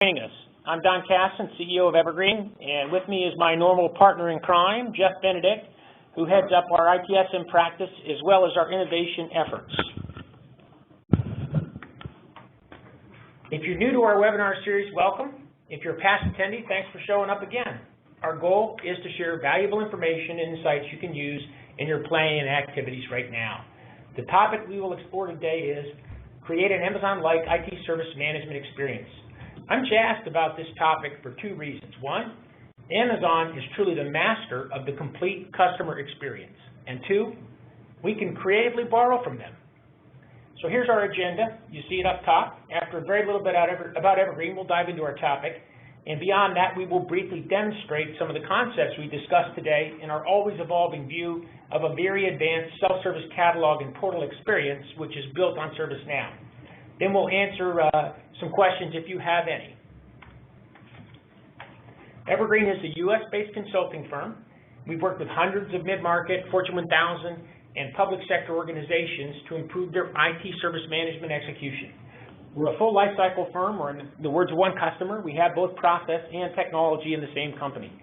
Joining us. I'm Don Casson, CEO of Evergreen, and with me is my normal partner in crime, Jeff Benedict, who heads up our ITSM practice as well as our innovation efforts. If you're new to our webinar series, welcome. If you're a past attendee, thanks for showing up again. Our goal is to share valuable information and insights you can use in your planning and activities right now. The topic we will explore today is create an Amazon-like IT service management experience. I'm jazzed about this topic for two reasons. One, Amazon is truly the master of the complete customer experience. And two, we can creatively borrow from them. So here's our agenda. You see it up top. After a very little bit about Evergreen, we'll dive into our topic. And beyond that, we will briefly demonstrate some of the concepts we discussed today in our always evolving view of a very advanced self-service catalog and portal experience, which is built on ServiceNow. Then we'll answer some questions if you have any. Evergreen is a US-based consulting firm. We've worked with hundreds of mid-market, Fortune 1000, and public sector organizations to improve their IT service management execution. We're a full lifecycle firm, or in the words of one customer, we have both process and technology in the same company.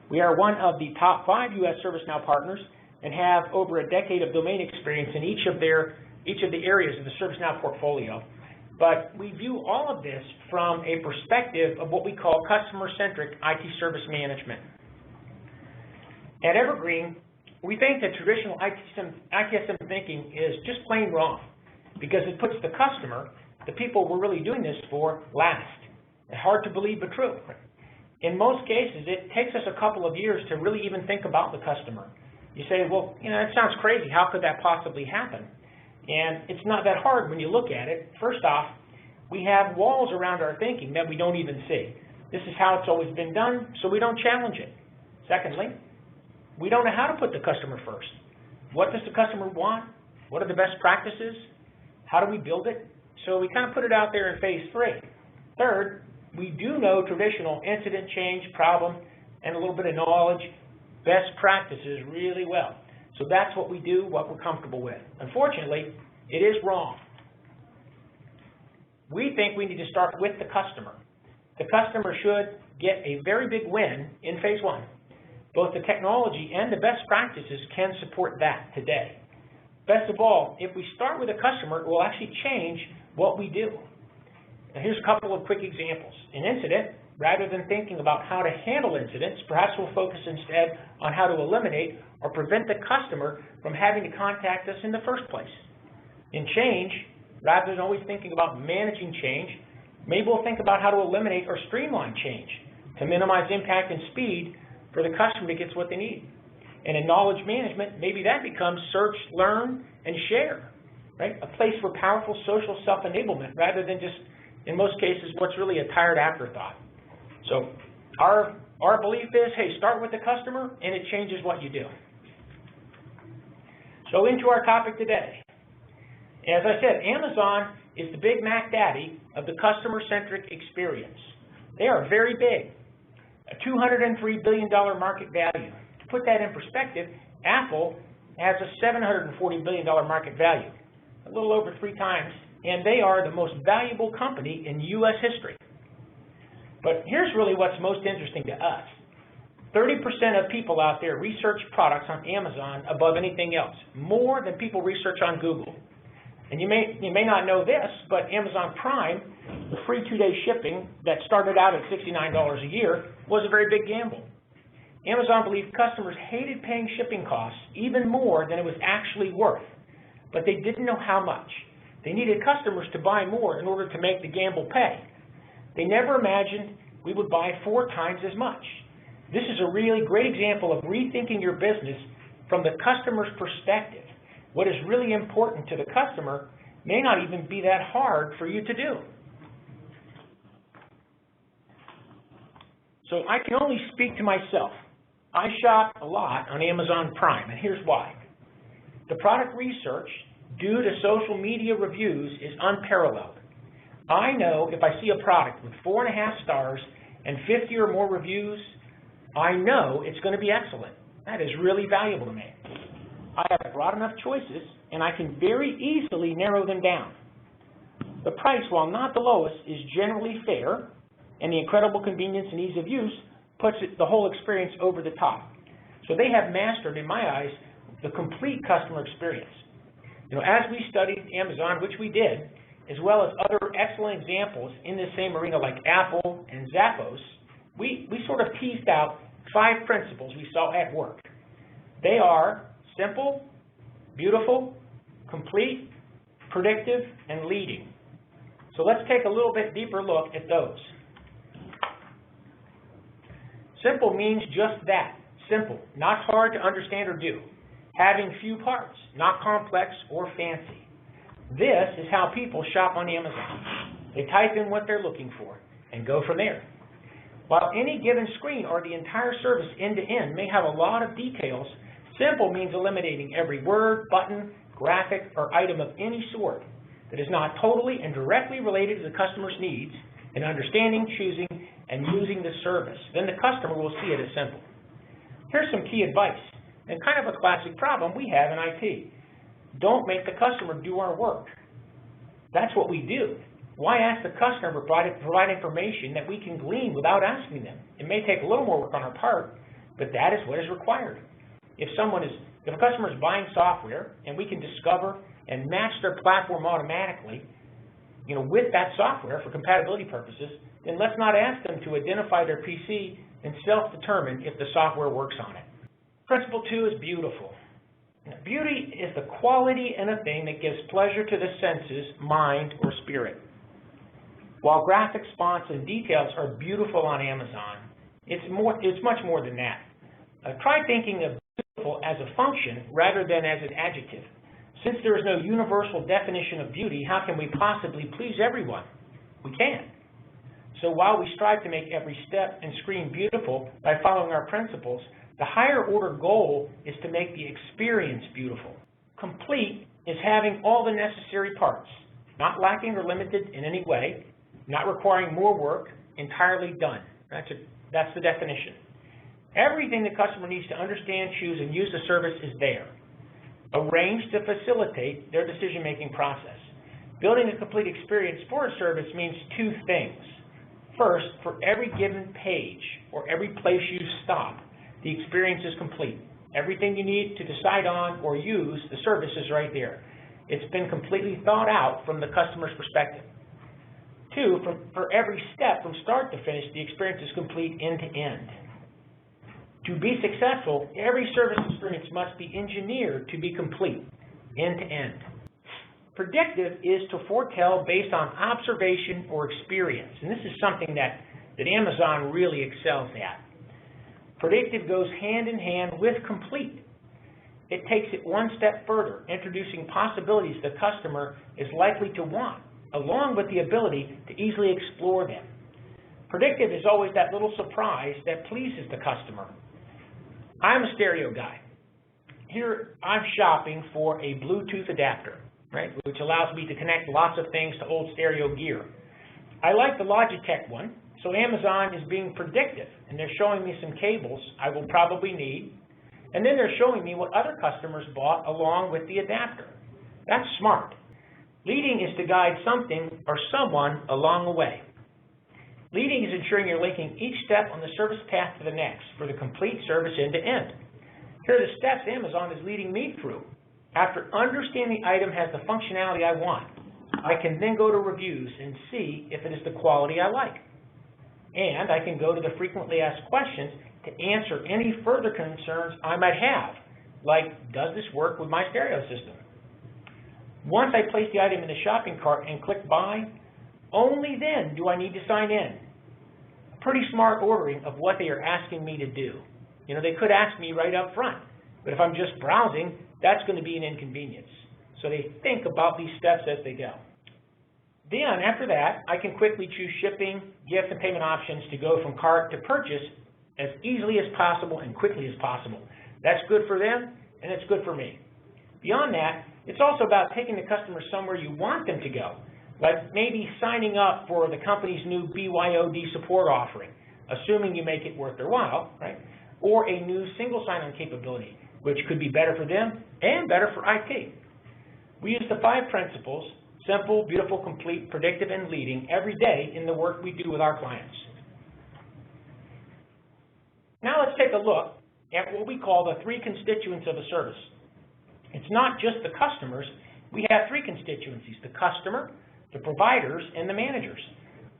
We are one of the top 5 US ServiceNow partners and have over a decade of domain experience in each of the areas of the ServiceNow portfolio. But we view all of this from a perspective of what we call customer-centric IT service management. At Evergreen, we think that traditional ITSM thinking is just plain wrong because it puts the customer, the people we're really doing this for, last. It's hard to believe, but true. In most cases, it takes us a couple of years to really even think about the customer. You say, well, that sounds crazy. How could that possibly happen? And it's not that hard when you look at it. First off, we have walls around our thinking that we don't even see. This is how it's always been done, so we don't challenge it. Secondly, we don't know how to put the customer first. What does the customer want? What are the best practices? How do we build it? So we kind of put it out there in phase 3. Third, we do know traditional incident change, problem, and a little bit of knowledge, best practices really well. So that's what we do, what we're comfortable with. Unfortunately, it is wrong. We think we need to start with the customer. The customer should get a very big win in phase 1. Both the technology and the best practices can support that today. Best of all, if we start with a customer, it will actually change what we do. Now, here's a couple of quick examples. An incident, rather than thinking about how to handle incidents, perhaps we'll focus instead on how to eliminate or prevent the customer from having to contact us in the first place. In change, rather than always thinking about managing change, maybe we'll think about how to eliminate or streamline change to minimize impact and speed for the customer to get what they need. And in knowledge management, maybe that becomes search, learn, and share, right? A place for powerful social self-enablement rather than just, in most cases, what's really a tired afterthought. So our belief is, hey, start with the customer, and it changes what you do. So into our topic today. As I said, Amazon is the Big Mac Daddy of the customer-centric experience. They are very big, a $203 billion market value. To put that in perspective, Apple has a $740 billion market value, a little over 3 times, and they are the most valuable company in U.S. history. But here's really what's most interesting to us. 30% of people out there research products on Amazon above anything else, more than people research on Google. And you may not know this, but Amazon Prime, the free 2-day shipping that started out at $69 a year, was a very big gamble. Amazon believed customers hated paying shipping costs even more than it was actually worth, but they didn't know how much. They needed customers to buy more in order to make the gamble pay. They never imagined we would buy 4 times as much. This is a really great example of rethinking your business from the customer's perspective. What is really important to the customer may not even be that hard for you to do. So I can only speak to myself. I shop a lot on Amazon Prime, and here's why. The product research due to social media reviews is unparalleled. I know if I see a product with 4.5 stars and 50 or more reviews, I know it's going to be excellent. That is really valuable to me. I have broad enough choices, and I can very easily narrow them down. The price, while not the lowest, is generally fair, and the incredible convenience and ease of use puts the whole experience over the top. So they have mastered, in my eyes, the complete customer experience. As we studied Amazon, which we did, as well as other excellent examples in this same arena like Apple and Zappos, we sort of teased out 5 principles we saw at work. They are simple, beautiful, complete, predictive, and leading. So let's take a little bit deeper look at those. Simple means just that, simple, not hard to understand or do. Having few parts, not complex or fancy. This is how people shop on Amazon. They type in what they're looking for and go from there. While any given screen or the entire service end-to-end may have a lot of details, simple means eliminating every word, button, graphic, or item of any sort that is not totally and directly related to the customer's needs in understanding, choosing, and using the service. Then the customer will see it as simple. Here's some key advice, and kind of a classic problem we have in IT. Don't make the customer do our work. That's what we do. Why ask the customer to provide information that we can glean without asking them? It may take a little more work on our part, but that is what is required. If a customer is buying software and we can discover and match their platform automatically, with that software for compatibility purposes, then let's not ask them to identify their PC and self-determine if the software works on it. Principle 2 is beautiful. Now, beauty is the quality in a thing that gives pleasure to the senses, mind, or spirit. While graphics, fonts, and details are beautiful on Amazon, it's much more than that. Try thinking of beautiful as a function rather than as an adjective. Since there is no universal definition of beauty, how can we possibly please everyone? We can't. So while we strive to make every step and screen beautiful by following our principles, the higher order goal is to make the experience beautiful. Complete is having all the necessary parts, not lacking or limited in any way, not requiring more work, entirely done. That's the definition. Everything the customer needs to understand, choose, and use the service is there, arranged to facilitate their decision-making process. Building a complete experience for a service means 2 things. First, for every given page or every place you stop, the experience is complete. Everything you need to decide on or use the service is right there. It's been completely thought out from the customer's perspective. 2, for every step from start to finish, the experience is complete end to end. To be successful, every service experience must be engineered to be complete, end to end. Predictive is to foretell based on observation or experience, and this is something that Amazon really excels at. Predictive goes hand in hand with complete. It takes it one step further, introducing possibilities the customer is likely to want, along with the ability to easily explore them. Predictive is always that little surprise that pleases the customer. I'm a stereo guy. Here I'm shopping for a Bluetooth adapter, right, which allows me to connect lots of things to old stereo gear. I like the Logitech one, so Amazon is being predictive, and they're showing me some cables I will probably need, and then they're showing me what other customers bought along with the adapter. That's smart. Leading is to guide something or someone along the way. Leading is ensuring you're linking each step on the service path to the next for the complete service end to end. Here are the steps Amazon is leading me through. After understanding the item has the functionality I want, I can then go to reviews and see if it is the quality I like. And I can go to the frequently asked questions to answer any further concerns I might have, like, does this work with my stereo system? Once I place the item in the shopping cart and click buy, only then do I need to sign in. Pretty smart ordering of what they are asking me to do. They could ask me right up front, but if I'm just browsing, that's going to be an inconvenience. So they think about these steps as they go. Then, after that, I can quickly choose shipping, gift, and payment options to go from cart to purchase as easily as possible and quickly as possible. That's good for them, and it's good for me. Beyond that, it's also about taking the customer somewhere you want them to go, like maybe signing up for the company's new BYOD support offering, assuming you make it worth their while, right? Or a new single sign-on capability, which could be better for them and better for IT. We use the 5 principles, simple, beautiful, complete, predictive, and leading, every day in the work we do with our clients. Now let's take a look at what we call the three constituents of a service. It's not just the customers. We have three constituencies: the customer, the providers, and the managers.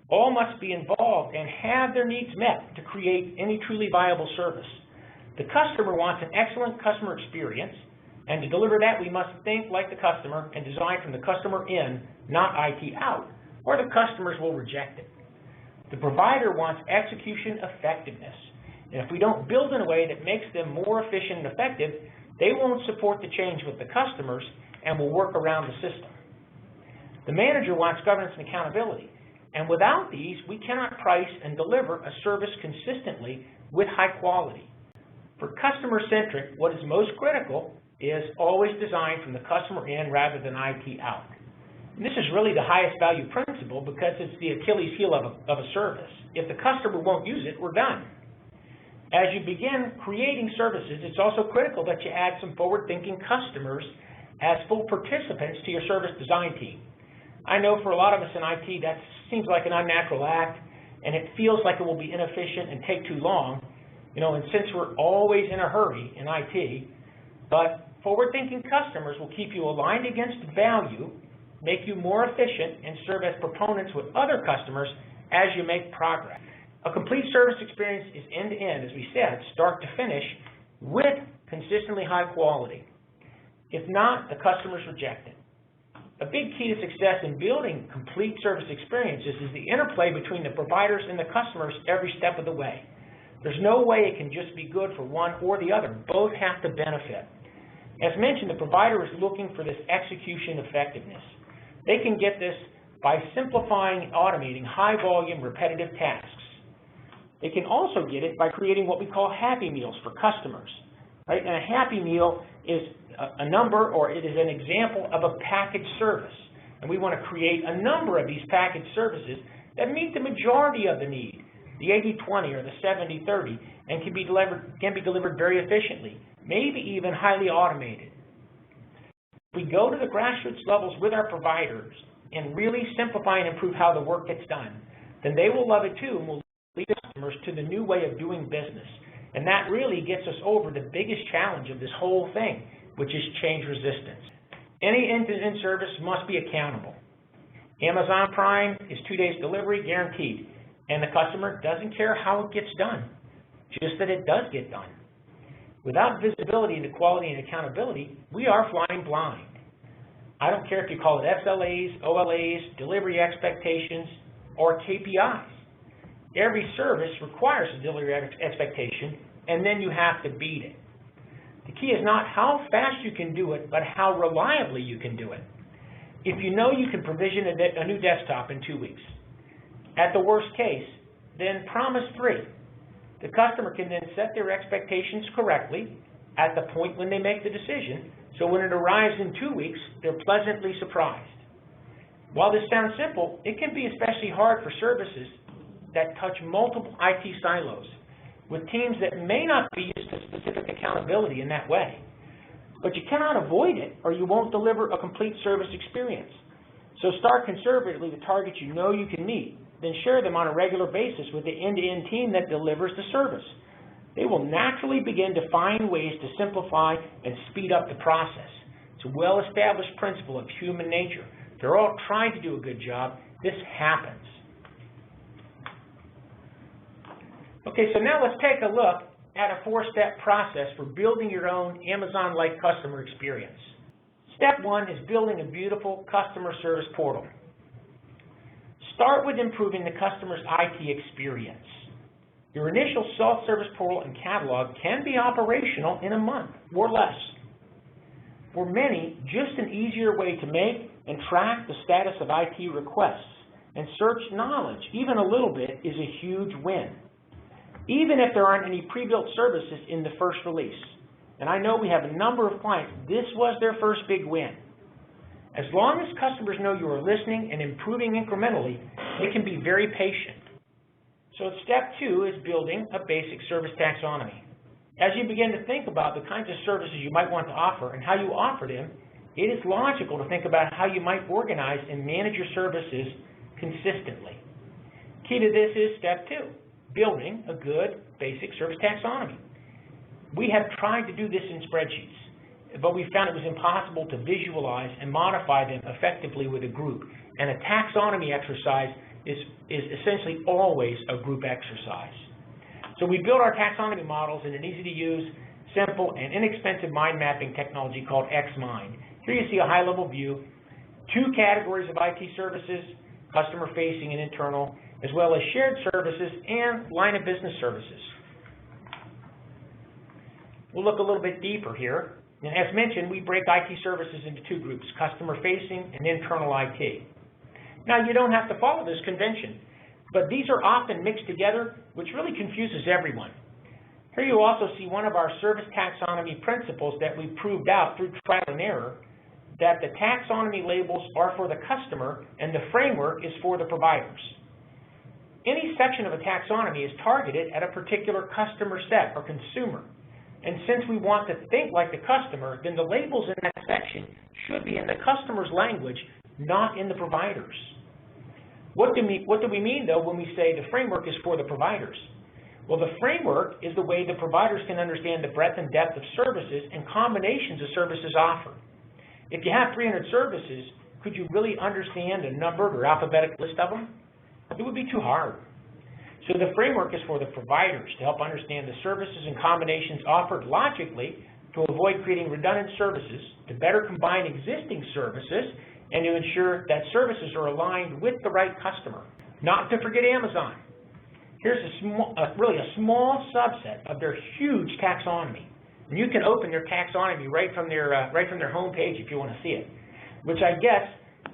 All must be involved and have their needs met to create any truly viable service. The customer wants an excellent customer experience, and to deliver that, we must think like the customer and design from the customer in, not IT out, or the customers will reject it. The provider wants execution effectiveness, and if we don't build in a way that makes them more efficient and effective, they won't support the change with the customers and will work around the system. The manager wants governance and accountability, and without these, we cannot price and deliver a service consistently with high quality. For customer-centric, what is most critical is always designed from the customer in rather than IT out. And this is really the highest value principle because it's the Achilles heel of a service. If the customer won't use it, we're done. As you begin creating services, it's also critical that you add some forward-thinking customers as full participants to your service design team. I know for a lot of us in IT, that seems like an unnatural act, and it feels like it will be inefficient and take too long. And since we're always in a hurry in IT, but forward-thinking customers will keep you aligned against value, make you more efficient, and serve as proponents with other customers as you make progress. A complete service experience is end-to-end, as we said, start to finish, with consistently high quality. If not, the customers reject it. A big key to success in building complete service experiences is the interplay between the providers and the customers every step of the way. There's no way it can just be good for one or the other. Both have to benefit. As mentioned, the provider is looking for this execution effectiveness. They can get this by simplifying and automating high-volume, repetitive tasks. They can also get it by creating what we call happy meals for customers. Right? And a happy meal is a number, or it is an example of a packaged service. And we want to create a number of these packaged services that meet the majority of the need, the 80-20 or the 70-30, and can be delivered very efficiently, maybe even highly automated. If we go to the grassroots levels with our providers and really simplify and improve how the work gets done, then they will love it too and will lead customers to the new way of doing business. And that really gets us over the biggest challenge of this whole thing, which is change resistance. Any end-to-end service must be accountable. Amazon Prime is 2 days delivery guaranteed, and the customer doesn't care how it gets done, just that it does get done. Without visibility into quality and accountability, we are flying blind. I don't care if you call it SLAs, OLAs, delivery expectations, or KPIs. Every service requires a delivery expectation, and then you have to beat it. The key is not how fast you can do it, but how reliably you can do it. If you know you can provision a new desktop in 2 weeks, at the worst case, then promise 3. The customer can then set their expectations correctly at the point when they make the decision, so when it arrives in 2 weeks, they're pleasantly surprised. While this sounds simple, it can be especially hard for services that touch multiple IT silos, with teams that may not be used to specific accountability in that way. But you cannot avoid it, or you won't deliver a complete service experience. So start conservatively with targets you know you can meet, then share them on a regular basis with the end-to-end team that delivers the service. They will naturally begin to find ways to simplify and speed up the process. It's a well-established principle of human nature. They're all trying to do a good job. This happens. Okay, so now let's take a look at a 4-step process for building your own Amazon-like customer experience. Step 1 is building a beautiful customer service portal. Start with improving the customer's IT experience. Your initial self-service portal and catalog can be operational in a month or less. For many, just an easier way to make and track the status of IT requests and search knowledge, even a little bit, is a huge win. Even if there aren't any pre-built services in the first release. And I know we have a number of clients, this was their first big win. As long as customers know you are listening and improving incrementally, they can be very patient. So step 2 is building a basic service taxonomy. As you begin to think about the kinds of services you might want to offer and how you offer them, it is logical to think about how you might organize and manage your services consistently. Key to this is step 2. building a good basic service taxonomy. We have tried to do this in spreadsheets, but we found it was impossible to visualize and modify them effectively with a group. And a taxonomy exercise is essentially always a group exercise. So we built our taxonomy models in an easy-to-use, simple, and inexpensive mind mapping technology called XMind. Here you see a high-level view, 2 categories of IT services, customer-facing and internal, as well as shared services and line of business services. We'll look a little bit deeper here. And as mentioned, we break IT services into 2 groups, customer-facing and internal IT. Now, you don't have to follow this convention, but these are often mixed together, which really confuses everyone. Here you also see one of our service taxonomy principles that we proved out through trial and error, that the taxonomy labels are for the customer and the framework is for the providers. Any section of a taxonomy is targeted at a particular customer set or consumer. And since we want to think like the customer, then the labels in that section should be in the customer's language, not in the provider's. What do we mean, though, when we say the framework is for the providers? Well, the framework is the way the providers can understand the breadth and depth of services and combinations of services offered. If you have 300 services, could you really understand a numbered or alphabetic list of them? It would be too hard. So the framework is for the providers to help understand the services and combinations offered logically to avoid creating redundant services, to better combine existing services, and to ensure that services are aligned with the right customer. Not to forget Amazon. Here's really a small subset of their huge taxonomy. And you can open their taxonomy right from their homepage if you want to see it, which I guess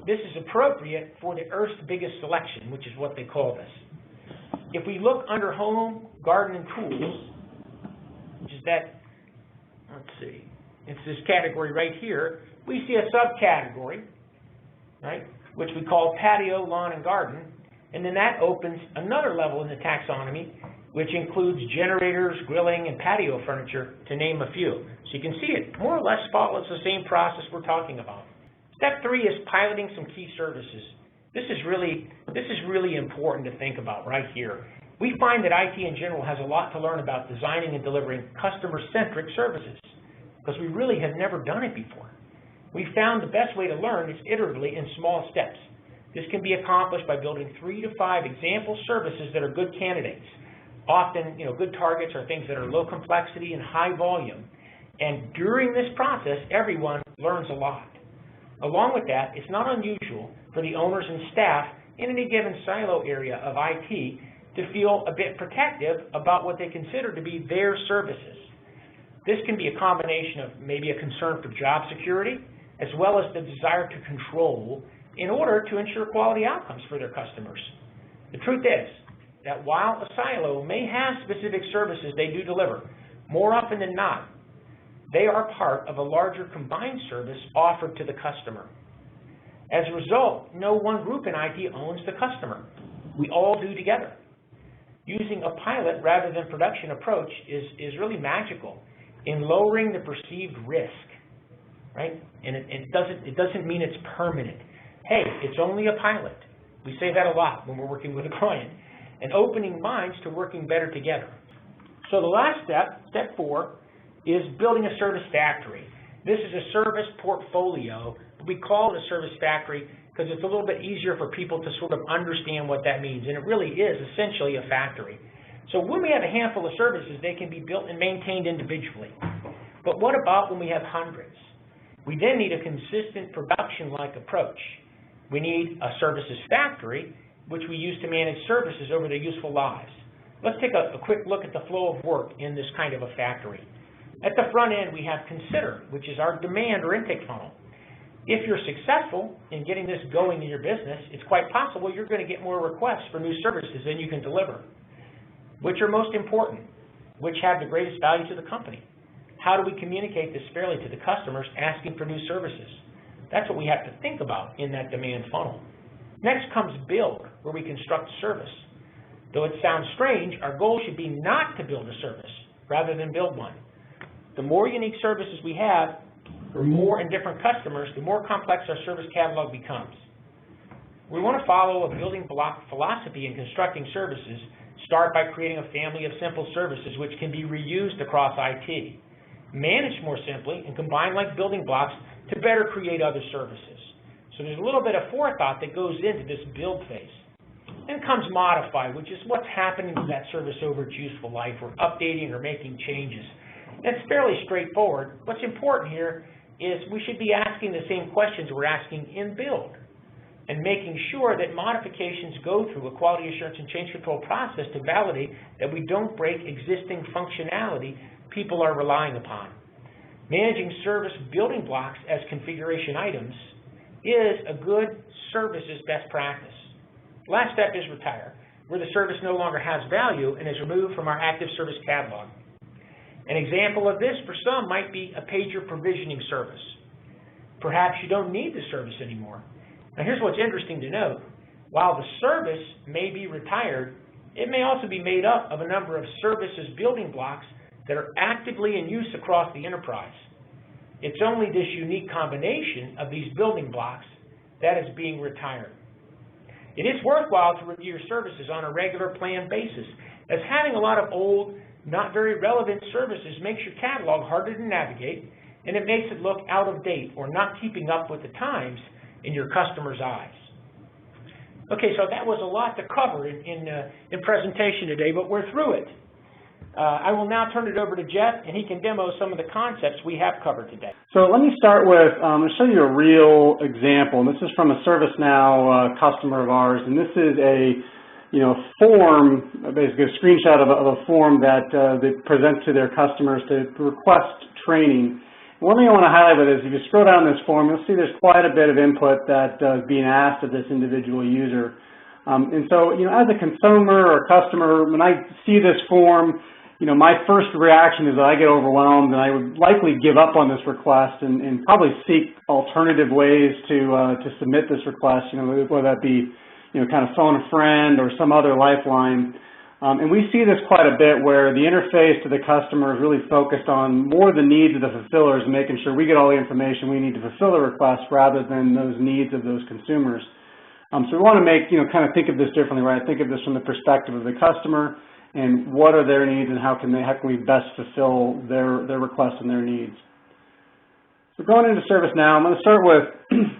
this is appropriate for the Earth's biggest selection, which is what they call this. If we look under Home, Garden, and Tools, which is that, let's see, it's this category right here, we see a subcategory, right, which we call Patio, Lawn, and Garden, and then that opens another level in the taxonomy, which includes generators, grilling, and patio furniture, to name a few. So you can see it more or less follows the same process we're talking about. Step 3 is piloting some key services. This is really important to think about right here. We find that IT in general has a lot to learn about designing and delivering customer-centric services, because we really have never done it before. We found the best way to learn is iteratively in small steps. This can be accomplished by building 3 to 5 example services that are good candidates. Often, good targets are things that are low complexity and high volume. And during this process, everyone learns a lot. Along with that, it's not unusual for the owners and staff in any given silo area of IT to feel a bit protective about what they consider to be their services. This can be a combination of maybe a concern for job security, as well as the desire to control in order to ensure quality outcomes for their customers. The truth is that while a silo may have specific services they do deliver, more often than not, they are part of a larger combined service offered to the customer. As a result, no one group in IT owns the customer. We all do together. Using a pilot rather than production approach is really magical in lowering the perceived risk, right? And it doesn't mean it's permanent. Hey, it's only a pilot. We say that a lot when we're working with a client. And opening minds to working better together. So the last step, step 4, is building a service factory. This is a service portfolio. We call it a service factory because it's a little bit easier for people to sort of understand what that means. And it really is essentially a factory. So when we have a handful of services, they can be built and maintained individually. But what about when we have hundreds? We then need a consistent production-like approach. We need a services factory, which we use to manage services over their useful lives. Let's take a quick look at the flow of work in this kind of a factory. At the front end, we have Consider, which is our demand or intake funnel. If you're successful in getting this going in your business, it's quite possible you're going to get more requests for new services than you can deliver. Which are most important? Which have the greatest value to the company? How do we communicate this fairly to the customers asking for new services? That's what we have to think about in that demand funnel. Next comes Build, where we construct a service. Though it sounds strange, our goal should be not to build a service rather than build one. The more unique services we have for more and different customers, the more complex our service catalog becomes. We want to follow a building block philosophy in constructing services Start by creating a family of simple services which can be reused across IT. Manage more simply and combine like building blocks to better create other services. So there's a little bit of forethought that goes into this build phase. Then comes modify, which is what's happening to that service over its useful life, or updating or making changes. It's fairly straightforward. What's important here is we should be asking the same questions we're asking in build, and making sure that modifications go through a quality assurance and change control process to validate that we don't break existing functionality people are relying upon. Managing service building blocks as configuration items is a good services best practice. Last step is retire, where the service no longer has value and is removed from our active service catalog. An example of this for some might be a pager provisioning service. Perhaps you don't need the service anymore. Now here's what's interesting to note. While the service may be retired, it may also be made up of a number of services building blocks that are actively in use across the enterprise. It's only this unique combination of these building blocks that is being retired. It is worthwhile to review your services on a regular planned basis, as having a lot of old, not very relevant services makes your catalog harder to navigate, and it makes it look out of date or not keeping up with the times in your customer's eyes. Okay, so that was a lot to cover in presentation today, but we're through it. I will now turn it over to Jeff, and he can demo some of the concepts we have covered today. So let me start with, I'm going to show you a real example. And this is from a ServiceNow customer of ours, and this is a form, basically a screenshot of a form that they present to their customers to request training. One thing I want to highlight with is if you scroll down this form, you'll see there's quite a bit of input that is being asked of this individual user. And so, as a consumer or customer, when I see this form, my first reaction is that I get overwhelmed, and I would likely give up on this request and probably seek alternative ways to submit this request, whether that be, kind of phone a friend or some other lifeline. And we see this quite a bit where the interface to the customer is really focused on more the needs of the fulfillers and making sure we get all the information we need to fulfill the request rather than those needs of those consumers. So we want to make, kind of think of this differently, right? Think of this from the perspective of the customer and what are their needs and how can we best fulfill their requests and their needs. So going into ServiceNow, I'm going to start with,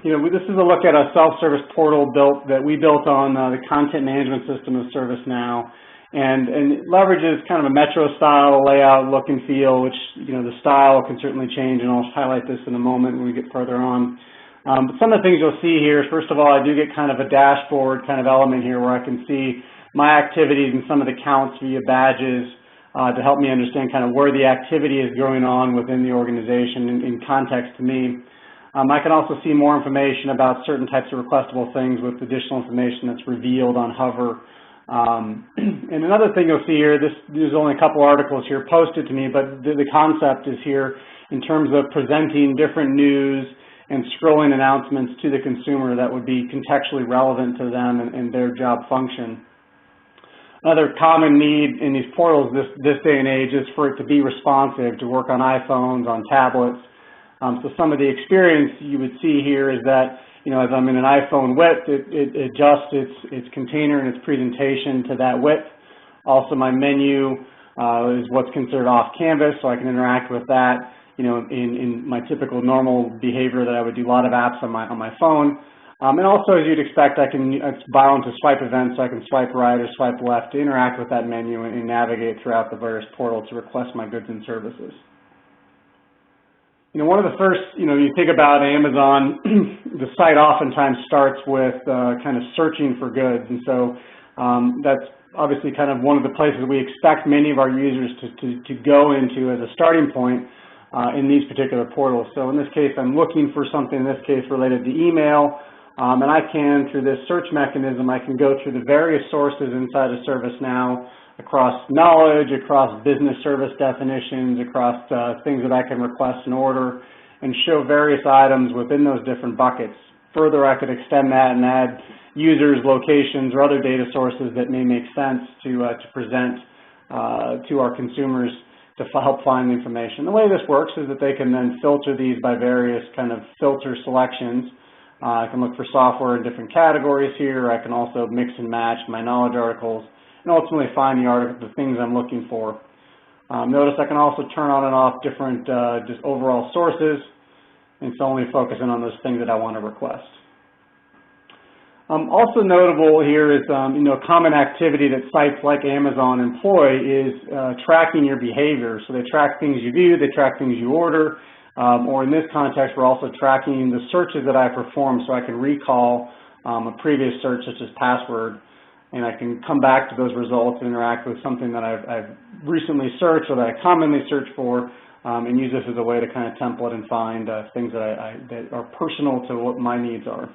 this is a look at a self-service portal that we built on the content management system of ServiceNow. And it leverages kind of a metro-style layout, look and feel, which, the style can certainly change, and I'll highlight this in a moment when we get further on. But some of the things you'll see here, first of all, I do get kind of a dashboard kind of element here where I can see my activities and some of the counts via badges to help me understand kind of where the activity is going on within the organization in context to me. I can also see more information about certain types of requestable things with additional information that's revealed on hover. And another thing you'll see here, there's only a couple articles here posted to me, but the concept is here in terms of presenting different news and scrolling announcements to the consumer that would be contextually relevant to them and their job function. Another common need in these portals this day and age is for it to be responsive, to work on iPhones, on tablets. So some of the experience you would see here is that as I'm in an iPhone width, it adjusts its container and its presentation to that width. Also, my menu is what's considered off canvas, so I can interact with that, in my typical normal behavior that I would do a lot of apps on my phone. And also, as you'd expect, it's bound to swipe events, so I can swipe right or swipe left to interact with that menu and navigate throughout the various portals to request my goods and services. One of the first, you think about Amazon, the site oftentimes starts with kind of searching for goods. And so that's obviously kind of one of the places we expect many of our users to go into as a starting point in these particular portals. So in this case, I'm looking for something, in this case, related to email. And I can, through this search mechanism, I can go through the various sources inside of ServiceNow, across knowledge, across business service definitions, across things that I can request and order, and show various items within those different buckets. Further, I could extend that and add users, locations, or other data sources that may make sense to present to our consumers to help find the information. The way this works is that they can then filter these by various kind of filter selections. I can look for software in different categories here. I can also mix and match my knowledge articles. and ultimately find the things I'm looking for. Notice I can also turn on and off different just overall sources, and it's only focusing on those things that I want to request. Also notable here is, common activity that sites like Amazon employ is tracking your behavior. So they track things you view, they track things you order, or in this context, we're also tracking the searches that I perform so I can recall a previous search such as password, and I can come back to those results and interact with something that I've recently searched or that I commonly search for, and use this as a way to kind of template and find things that are personal to what my needs are.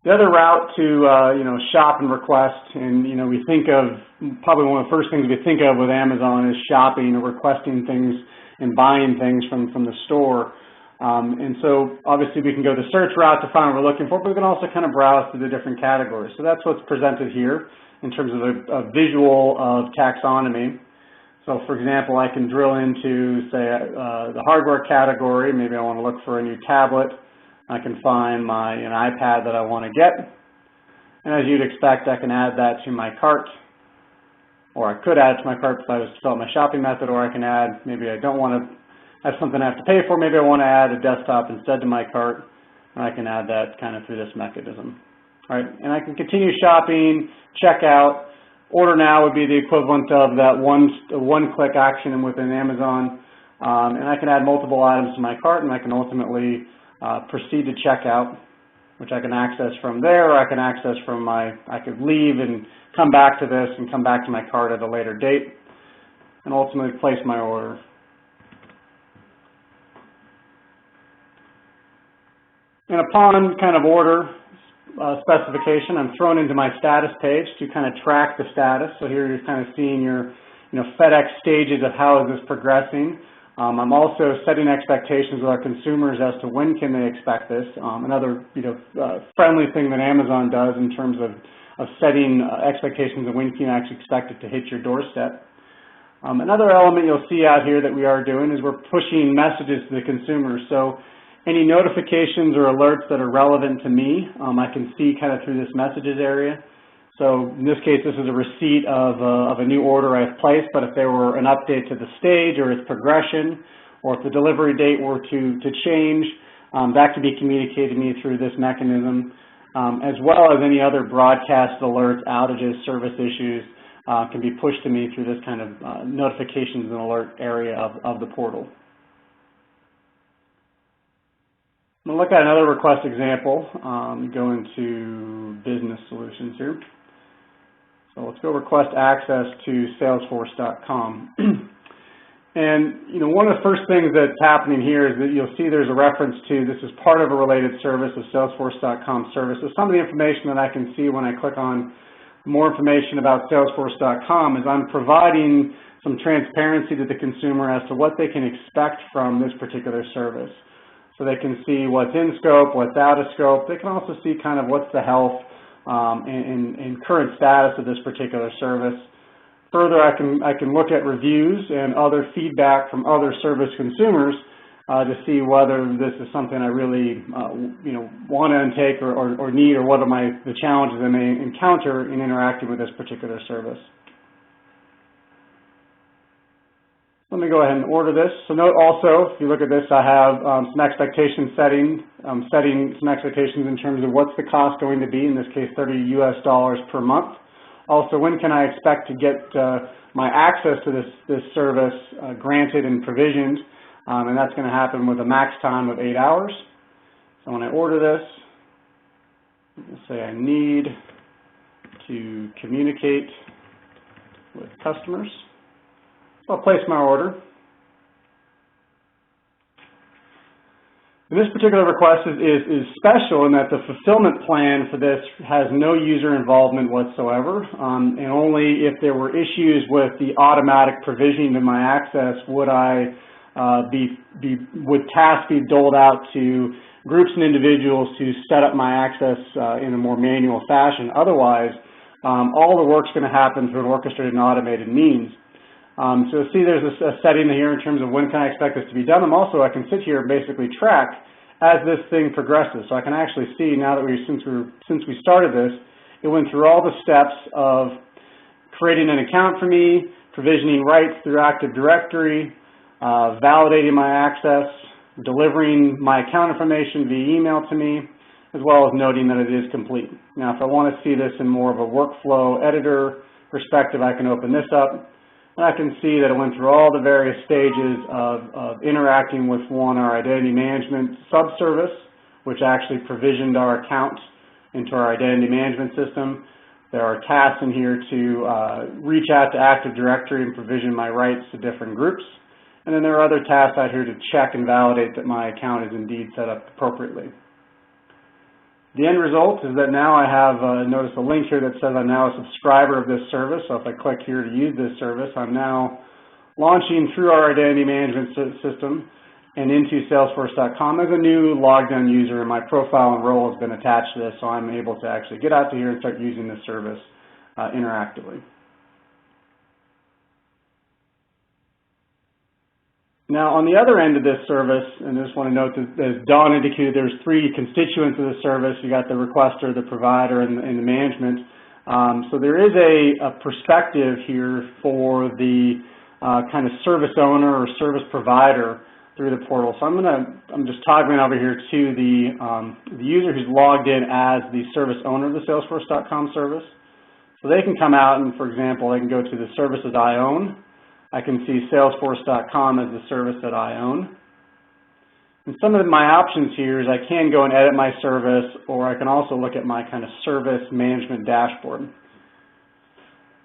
The other route to, shop and request, and, we think of, probably one of the first things we think of with Amazon is shopping or requesting things and buying things from the store. And so, obviously, we can go the search route to find what we're looking for, but we can also kind of browse through the different categories. So that's what's presented here in terms of a visual of taxonomy. So, for example, I can drill into, say, the hardware category. Maybe I want to look for a new tablet. I can find an iPad that I want to get, and as you'd expect, I can add that to my cart, or I could add it to my cart if I was to fill out my shopping method, or I can add, maybe I don't want to have something I have to pay for, maybe I want to add a desktop instead to my cart, and I can add that kind of through this mechanism. All right, and I can continue shopping, check out. Order now would be the equivalent of that one-click action within Amazon, and I can add multiple items to my cart, and I can ultimately proceed to checkout, which I can access from there, or I can access from I could leave and come back to this and come back to my cart at a later date, and ultimately place my order. And upon kind of order specification, I'm thrown into my status page to kind of track the status. So here you're kind of seeing your FedEx stages of how is this progressing. I'm also setting expectations with our consumers as to when can they expect this. Another friendly thing that Amazon does in terms of setting expectations of when you can actually expect it to hit your doorstep. Another element you'll see out here that we are doing is we're pushing messages to the consumers. So any notifications or alerts that are relevant to me, I can see kind of through this messages area. So in this case, this is a receipt of a new order I've placed, but if there were an update to the stage or its progression, or if the delivery date were to change, that can be communicated to me through this mechanism, as well as any other broadcast alerts, outages, service issues can be pushed to me through this kind of notifications and alert area of the portal. I'm going to look at another request example, go into business solutions here. So let's go request access to Salesforce.com. And, one of the first things that's happening here is that you'll see there's a reference to, this is part of a related service of Salesforce.com services. Some of the information that I can see when I click on more information about Salesforce.com is I'm providing some transparency to the consumer as to what they can expect from this particular service. So they can see what's in scope, what's out of scope. They can also see kind of what's the health and current status of this particular service. Further, I can look at reviews and other feedback from other service consumers to see whether this is something I really want to intake or need, or what are the challenges I may encounter in interacting with this particular service. Let me go ahead and order this. So note also, if you look at this, I have some expectation setting, setting some expectations in terms of what's the cost going to be, in this case $30 US per month. Also, when can I expect to get my access to this service granted and provisioned, and that's going to happen with a max time of 8 hours. So when I order this, let's say I need to communicate with customers. So I'll place my order. And this particular request is special in that the fulfillment plan for this has no user involvement whatsoever, and only if there were issues with the automatic provisioning of my access would would tasks be doled out to groups and individuals to set up my access in a more manual fashion. Otherwise, all the work's going to happen through an orchestrated and automated means. So see there's a setting here in terms of when can I expect this to be done. I can sit here and basically track as this thing progresses. So I can actually see now that since we started this, it went through all the steps of creating an account for me, provisioning rights through Active Directory, validating my access, delivering my account information via email to me, as well as noting that it is complete. Now, if I want to see this in more of a workflow editor perspective, I can open this up, and I can see that it went through all the various stages of interacting with our identity management subservice, which actually provisioned our account into our identity management system. There are tasks in here to reach out to Active Directory and provision my rights to different groups. And then there are other tasks out here to check and validate that my account is indeed set up appropriately. The end result is that now I have, notice a link here that says I'm now a subscriber of this service. So if I click here to use this service, I'm now launching through our identity management system and into Salesforce.com as a new logged in user, and my profile and role has been attached to this, so I'm able to actually get out to here and start using this service interactively. Now, on the other end of this service, and I just want to note that as Don indicated, there's three constituents of the service. You got the requester, the provider, and the management. So there is a perspective here for the kind of service owner or service provider through the portal. So I'm just toggling over here to the user who's logged in as the service owner of the Salesforce.com service. So they can come out and, for example, they can go to the services I own. I can see Salesforce.com as the service that I own. And some of my options here is I can go and edit my service, or I can also look at my kind of service management dashboard.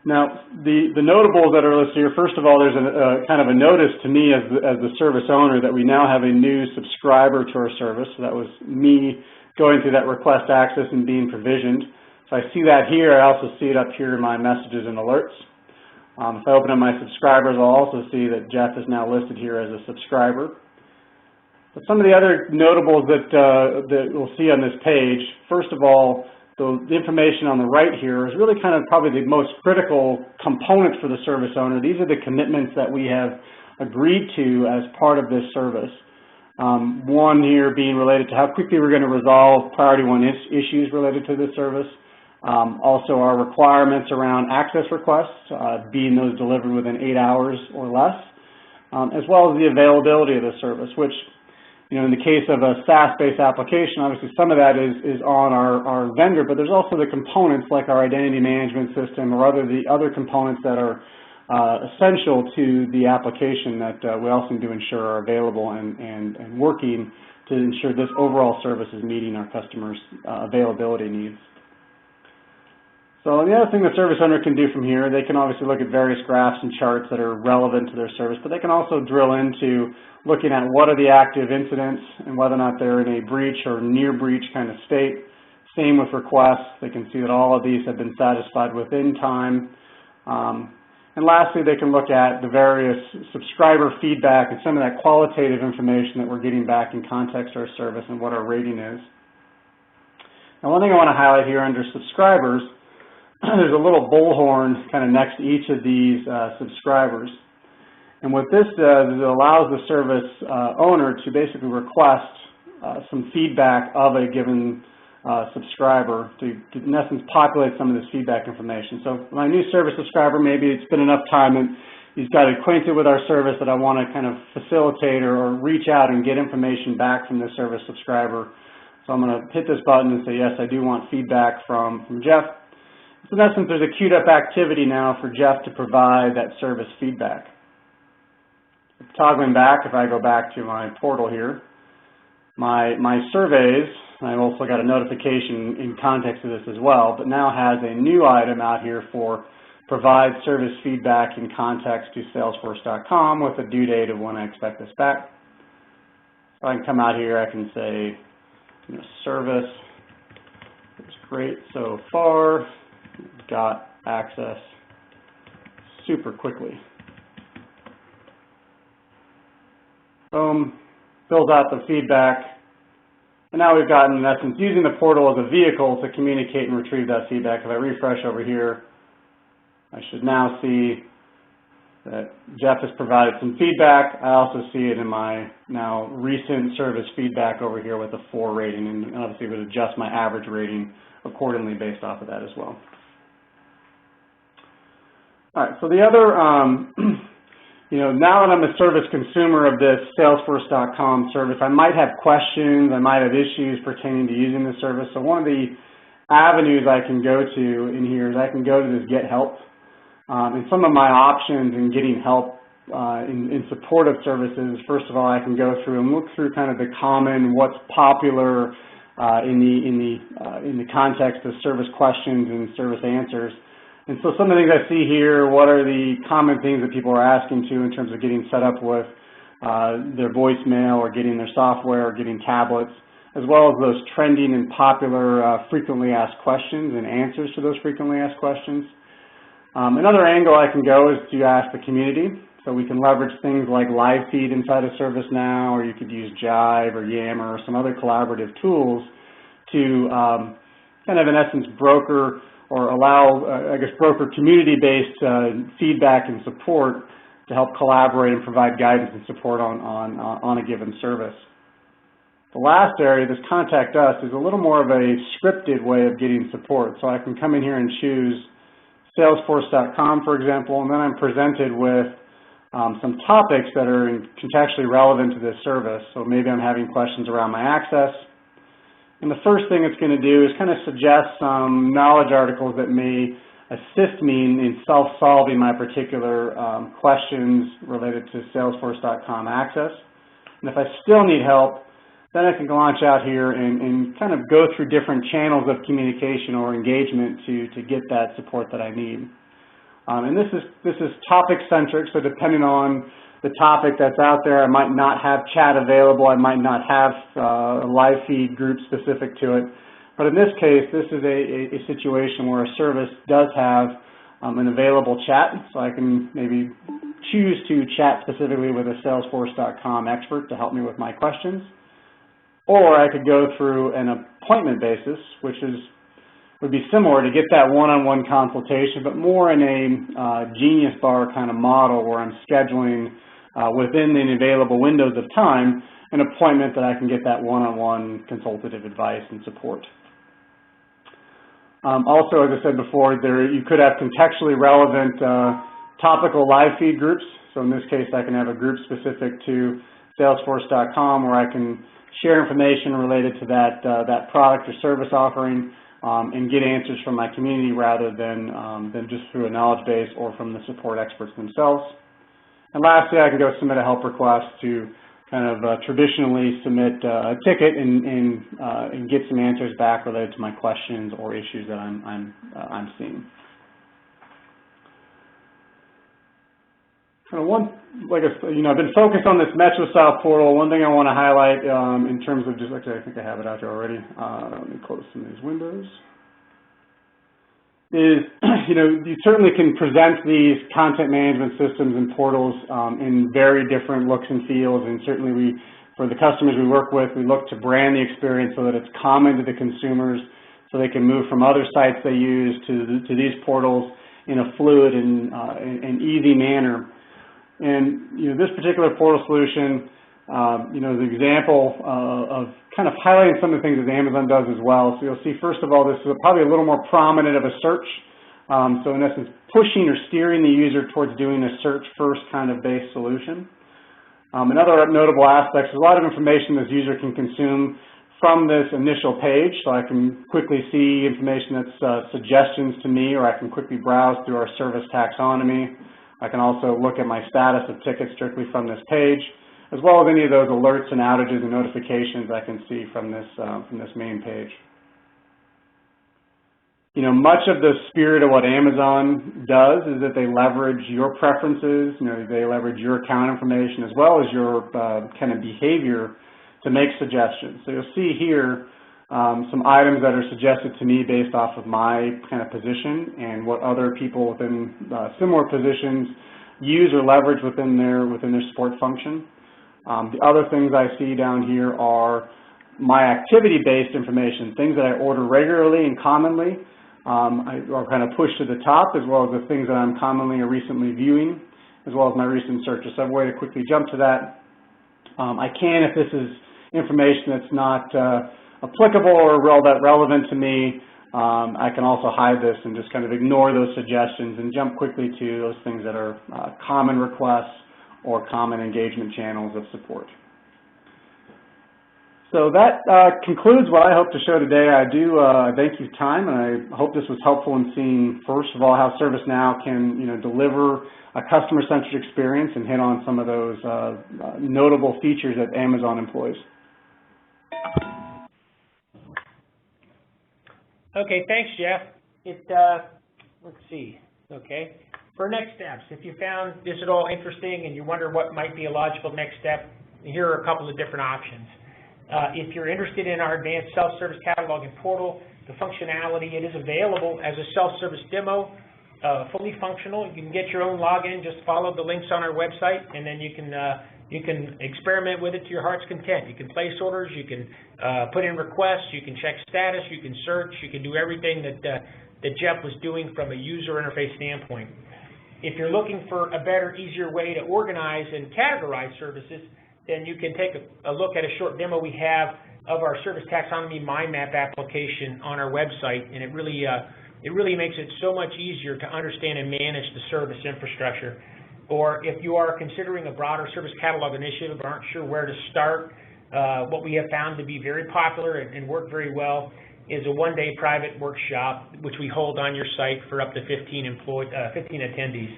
Now, the notables that are listed here, first of all, there's a kind of a notice to me as the service owner that we now have a new subscriber to our service. So that was me going through that request access and being provisioned. So I see that here. I also see it up here in my messages and alerts. If I open up my subscribers, I'll also see that Jeff is now listed here as a subscriber. But some of the other notables that we'll see on this page, first of all, the information on the right here is really kind of probably the most critical components for the service owner. These are the commitments that we have agreed to as part of this service. One here being related to how quickly we're going to resolve priority one issues related to this service. Also our requirements around access requests, being those delivered within 8 hours or less, as well as the availability of the service, which, you know, in the case of a SaaS-based application, obviously some of that is on our vendor, but there's also the components like our identity management system or the other components that are essential to the application that we also need to ensure are available and working to ensure this overall service is meeting our customers' availability needs. So the other thing the service owner can do from here, they can obviously look at various graphs and charts that are relevant to their service, but they can also drill into looking at what are the active incidents and whether or not they're in a breach or near breach kind of state. Same with requests. They can see that all of these have been satisfied within time. And lastly, they can look at the various subscriber feedback and some of that qualitative information that we're getting back in context to our service and what our rating is. Now, one thing I want to highlight here under subscribers, there's a little bullhorn kind of next to each of these subscribers. And what this does is it allows the service owner to basically request some feedback of a given subscriber to, in essence, populate some of this feedback information. So my new service subscriber, maybe it's been enough time and he's got acquainted with our service that I want to kind of facilitate or reach out and get information back from the service subscriber. So I'm going to hit this button and say, yes, I do want feedback from Jeff. So in essence, there's a queued up activity now for Jeff to provide that service feedback. Toggling back, if I go back to my portal here, my surveys, I've also got a notification in context of this as well, but now has a new item out here for provide service feedback in context to Salesforce.com with a due date of when I expect this back. So I can come out here, I can say, you know, service, it's great so far. Got access super quickly. Boom, fills out the feedback. And now we've gotten, in essence, using the portal as a vehicle to communicate and retrieve that feedback. If I refresh over here, I should now see that Jeff has provided some feedback. I also see it in my now recent service feedback over here with a 4 rating, and obviously it would adjust my average rating accordingly based off of that as well. All right, so the other, now that I'm a service consumer of this Salesforce.com service, I might have questions, I might have issues pertaining to using the service. So one of the avenues I can go to in here is I can go to this Get Help. And some of my options in getting help in support of services, first of all, I can go through and look through kind of the common, what's popular in the context of service questions and service answers. And so some of the things I see here, what are the common things that people are asking to in terms of getting set up with their voicemail or getting their software or getting tablets, as well as those trending and popular frequently asked questions and answers to those frequently asked questions. Another angle I can go is to ask the community. So we can leverage things like live feed inside of ServiceNow, or you could use Jive or Yammer or some other collaborative tools to kind of, in essence, broker or allow, broker community-based feedback and support to help collaborate and provide guidance and support on a given service. The last area, this Contact Us, is a little more of a scripted way of getting support. So I can come in here and choose Salesforce.com, for example, and then I'm presented with some topics that are contextually relevant to this service. So maybe I'm having questions around my access. And the first thing it's going to do is kind of suggest some knowledge articles that may assist me in self-solving my particular questions related to Salesforce.com access. And if I still need help, then I can launch out here and kind of go through different channels of communication or engagement to get that support that I need. And this is topic-centric, so depending on the topic that's out there, I might not have chat available, I might not have a live feed group specific to it. But in this case, this is a situation where a service does have an available chat, so I can maybe choose to chat specifically with a Salesforce.com expert to help me with my questions. Or I could go through an appointment basis, which would be similar to get that one-on-one consultation, but more in a Genius Bar kind of model where I'm scheduling within the available windows of time an appointment that I can get that one-on-one consultative advice and support. Also, as I said before, you could have contextually relevant topical live feed groups. So in this case, I can have a group specific to Salesforce.com where I can share information related to that product or service offering and get answers from my community rather than just through a knowledge base or from the support experts themselves. And lastly, I can go submit a help request to kind of traditionally submit a ticket and get some answers back related to my questions or issues that I'm seeing. Kind of I've been focused on this MetroSouth portal. One thing I want to highlight in terms of just, actually, I think I have it out there already. Let me close some of these windows. Is, you certainly can present these content management systems and portals in very different looks and feels, and certainly for the customers we work with, we look to brand the experience so that it's common to the consumers so they can move from other sites they use to these portals in a fluid and easy manner. And this particular portal solution, is an example of kind of highlighting some of the things that Amazon does as well. So you'll see, first of all, this is probably a little more prominent of a search. So in essence, pushing or steering the user towards doing a search first kind of based solution. Another notable aspect is a lot of information this user can consume from this initial page. So I can quickly see information that's suggestions to me, or I can quickly browse through our service taxonomy. I can also look at my status of tickets strictly from this page, as well as any of those alerts and outages and notifications I can see from this main page. Much of the spirit of what Amazon does is that they leverage your preferences, they leverage your account information as well as your kind of behavior to make suggestions. So you'll see here some items that are suggested to me based off of my kind of position and what other people within similar positions use or leverage within their support function. The other things I see down here are my activity-based information, things that I order regularly and commonly are kind of pushed to the top, as well as the things that I'm commonly or recently viewing, as well as my recent searches. So I have a way to quickly jump to that. I can, if this is information that's not applicable or relevant to me, I can also hide this and just kind of ignore those suggestions and jump quickly to those things that are common requests or common engagement channels of support. So that concludes what I hope to show today. I do thank you for your time, and I hope this was helpful in seeing, first of all, how ServiceNow can deliver a customer-centric experience and hit on some of those notable features that Amazon employs. Okay, thanks, Jeff. Let's see. Okay, for next steps, if you found this at all interesting and you wonder what might be a logical next step, here are a couple of different options. If you're interested in our advanced self-service catalog and portal, the functionality, it is available as a self-service demo, fully functional. You can get your own login, just follow the links on our website, and then you can experiment with it to your heart's content. You can place orders, you can put in requests, you can check status, you can search, you can do everything that Jeff was doing from a user interface standpoint. If you're looking for a better, easier way to organize and categorize services, then you can take a look at a short demo we have of our Service Taxonomy Mind Map application on our website, and it really makes it so much easier to understand and manage the service infrastructure. Or if you are considering a broader service catalog initiative or aren't sure where to start, what we have found to be very popular and work very well is a one-day private workshop, which we hold on your site for up to 15 attendees.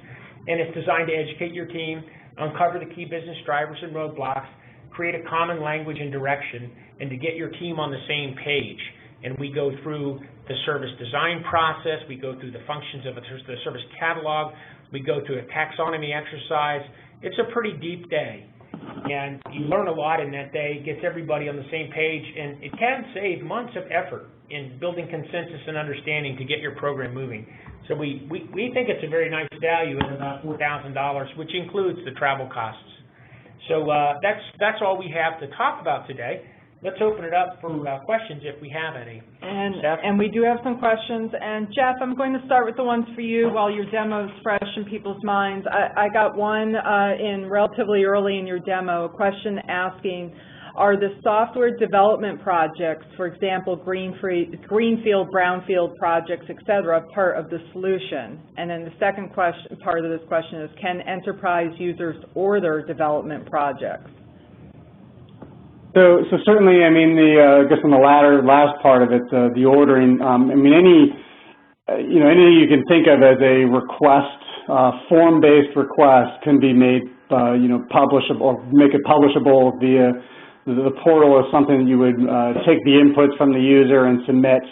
And it's designed to educate your team, uncover the key business drivers and roadblocks, create a common language and direction, and to get your team on the same page. And we go through the service design process, we go through the functions of the service catalog, we go through a taxonomy exercise. It's a pretty deep day, and you learn a lot in that day, gets everybody on the same page, and it can save months of effort in building consensus and understanding to get your program moving. So we think it's a very nice value at about $4,000, which includes the travel costs. So that's all we have to talk about today. Let's open it up for questions if we have any. And we do have some questions. And Jeff, I'm going to start with the ones for you while your demo's fresh in people's minds. I got one in relatively early in your demo, a question asking, are the software development projects, for example, greenfield, brownfield projects, et cetera, part of the solution? And then the second question, part of this question is, can enterprise users order development projects? So certainly, I mean, I guess on the last part of it, the ordering, I mean, anything you can think of as a request, form-based request can be made, publishable, or make it publishable via the portal is something that you would take the inputs from the user and submit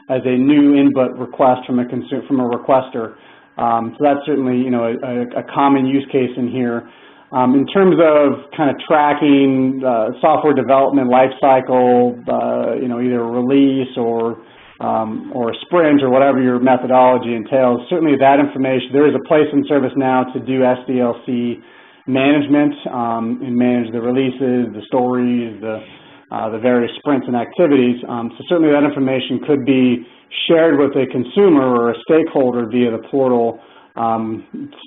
as a new input request from a requester. So that's certainly, a common use case in here. In terms of kind of tracking software development lifecycle, either a release or a sprint or whatever your methodology entails, certainly that information, there is a place in ServiceNow to do SDLC management and manage the releases, the stories, the various sprints and activities. So certainly that information could be shared with a consumer or a stakeholder via the portal.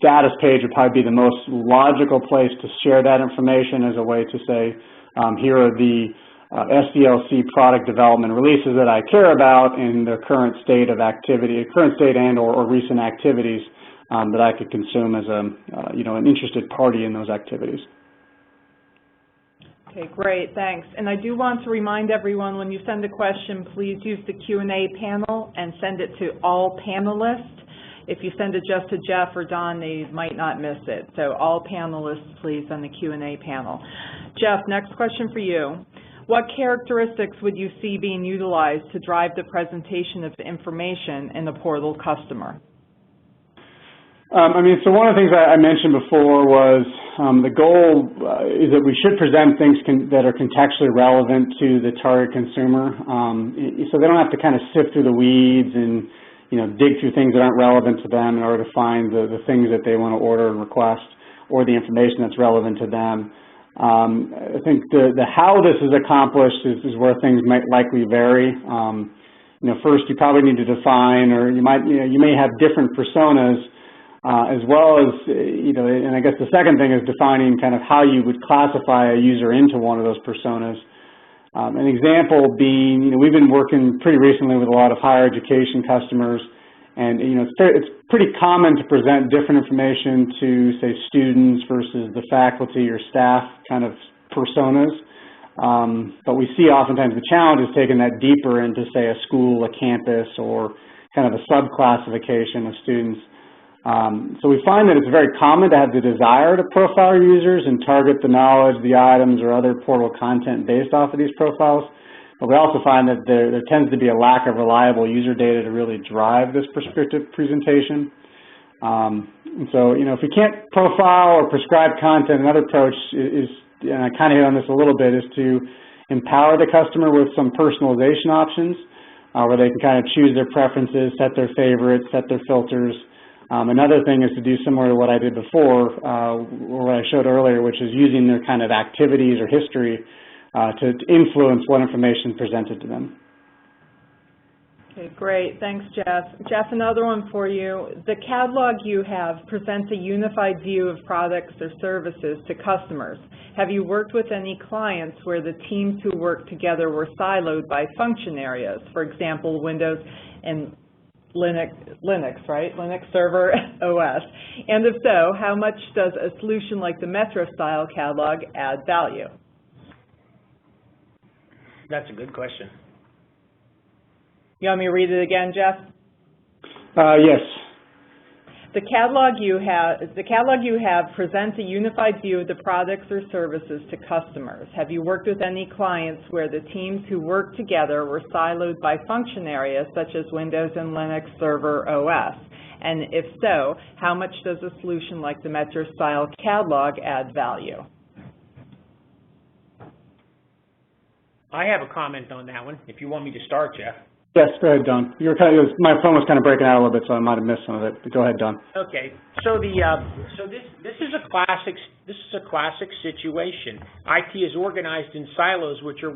Status page would probably be the most logical place to share that information as a way to say, here are the SDLC product development releases that I care about in the current state of activity, current state and or recent activities that I could consume as an interested party in those activities. Okay, great, thanks. And I do want to remind everyone, when you send a question, please use the Q&A panel and send it to all panelists. If you send it just to Jeff or Don, they might not miss it. So all panelists, please, on the Q&A panel. Jeff, next question for you. What characteristics would you see being utilized to drive the presentation of information in the portal customer? So one of the things I mentioned before was the goal is that we should present things that are contextually relevant to the target consumer, so they don't have to kind of sift through the weeds and dig through things that aren't relevant to them in order to find the things that they want to order and request or the information that's relevant to them. I think the how this is accomplished is where things might likely vary. First, you probably need to define, or you may have different personas. As well as, and I guess the second thing is defining kind of how you would classify a user into one of those personas. An example being, we've been working pretty recently with a lot of higher education customers, and it's pretty common to present different information to, say, students versus the faculty or staff kind of personas. But we see oftentimes the challenge is taking that deeper into, say, a school, a campus, or kind of a sub-classification of students. So we find that it's very common to have the desire to profile users and target the knowledge, the items, or other portal content based off of these profiles. But we also find that there tends to be a lack of reliable user data to really drive this prescriptive presentation. And so, if we can't profile or prescribe content, another approach is, and I kind of hit on this a little bit, is to empower the customer with some personalization options where they can kind of choose their preferences, set their favorites, set their filters. Another thing is to do similar to what I did before, or what I showed earlier, which is using their kind of activities or history to influence what information is presented to them. Okay, great. Thanks, Jeff. Jeff, another one for you. The catalog you have presents a unified view of products or services to customers. Have you worked with any clients where the teams who work together were siloed by function areas, for example, Windows and Linux, right? Linux Server OS. And if so, how much does a solution like the Metro-style catalog add value? That's a good question. You want me to read it again, Jeff? Yes. The catalog you have presents a unified view of the products or services to customers. Have you worked with any clients where the teams who work together were siloed by function areas such as Windows and Linux Server OS? And if so, how much does a solution like the Metro-style catalog add value? I have a comment on that one, if you want me to start, Jeff. Yes, go ahead, Don. My phone was kind of breaking out a little bit, so I might have missed some of it. But go ahead, Don. Okay. So this is a classic situation. IT is organized in silos, which are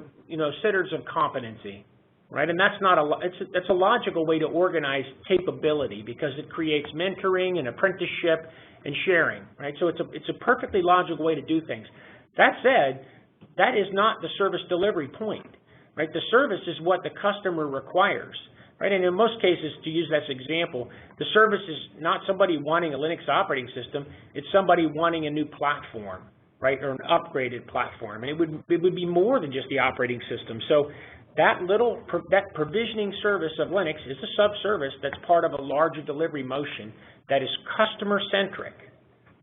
centers of competency, right? And that's that's a logical way to organize capability because it creates mentoring and apprenticeship and sharing, right? So it's a perfectly logical way to do things. That said, that is not the service delivery point. Right, the service is what the customer requires, right? And in most cases, to use that example, the service is not somebody wanting a Linux operating system; it's somebody wanting a new platform, right, or an upgraded platform. And it would be more than just the operating system. So that provisioning service of Linux is a sub-service that's part of a larger delivery motion that is customer-centric.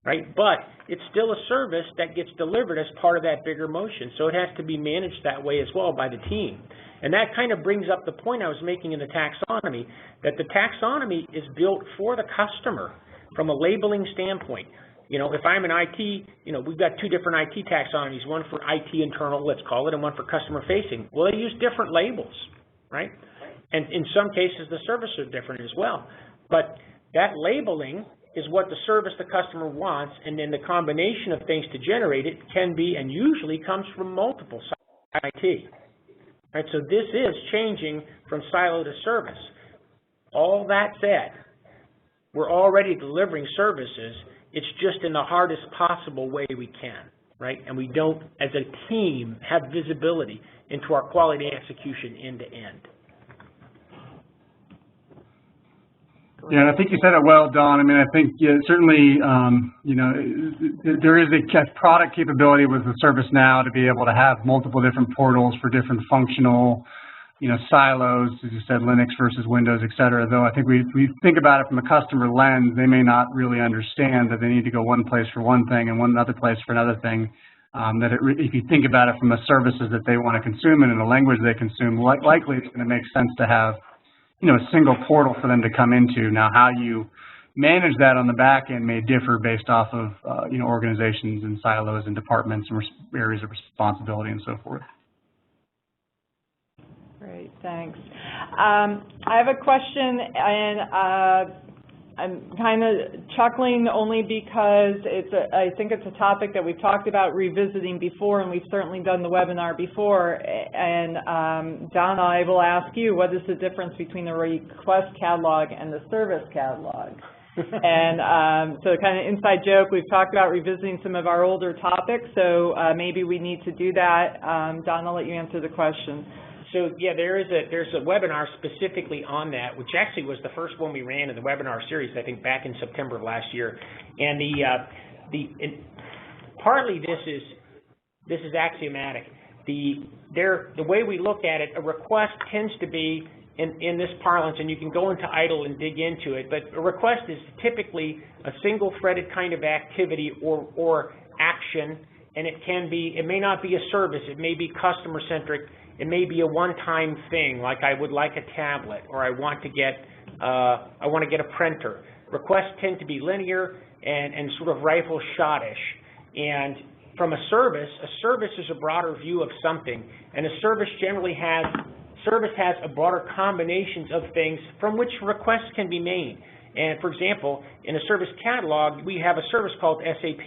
Right, but it's still a service that gets delivered as part of that bigger motion, so it has to be managed that way as well by the team. And that kind of brings up the point I was making in the taxonomy, that the taxonomy is built for the customer from a labeling standpoint. If I'm in IT, we've got two different IT taxonomies, one for IT internal, let's call it, and one for customer facing. Well, they use different labels, right? And in some cases, the services are different as well. But that labeling is what the service the customer wants, and then the combination of things to generate it can be and usually comes from multiple sides of IT. Right, so this is changing from silo to service. All that said, we're already delivering services. It's just in the hardest possible way we can, right? And we don't, as a team, have visibility into our quality execution end to end. Yeah, and I think you said it well, Don. I mean, I think certainly, there is a product capability with the ServiceNow to be able to have multiple different portals for different functional, silos, as you said, Linux versus Windows, et cetera. Though I think we think about it from a customer lens, they may not really understand that they need to go one place for one thing and one other place for another thing. If you think about it from the services that they want to consume and in the language they consume, likely it's going to make sense to have a single portal for them to come into. Now, how you manage that on the back end may differ based off of, organizations and silos and departments and areas of responsibility and so forth. Great, thanks. I have a question, and I'm kind of chuckling only because I think it's a topic that we've talked about revisiting before, and we've certainly done the webinar before. And Don, I will ask you, what is the difference between the request catalog and the service catalog? And so kind of inside joke, we've talked about revisiting some of our older topics, so maybe we need to do that. Don, I'll let you answer the question. So yeah, there's a webinar specifically on that, which actually was the first one we ran in the webinar series, I think back in September of last year. And partly this is axiomatic. The way we look at it, a request tends to be in this parlance, and you can go into IDLE and dig into it, but a request is typically a single-threaded kind of activity or action, and it may not be a service, it may be customer-centric, it may be a one-time thing, like I would like a tablet, or I want to get a printer. Requests tend to be linear and sort of rifle shot-ish. And from a service is a broader view of something, and a service generally has a broader combinations of things from which requests can be made. And for example, in a service catalog, we have a service called SAP.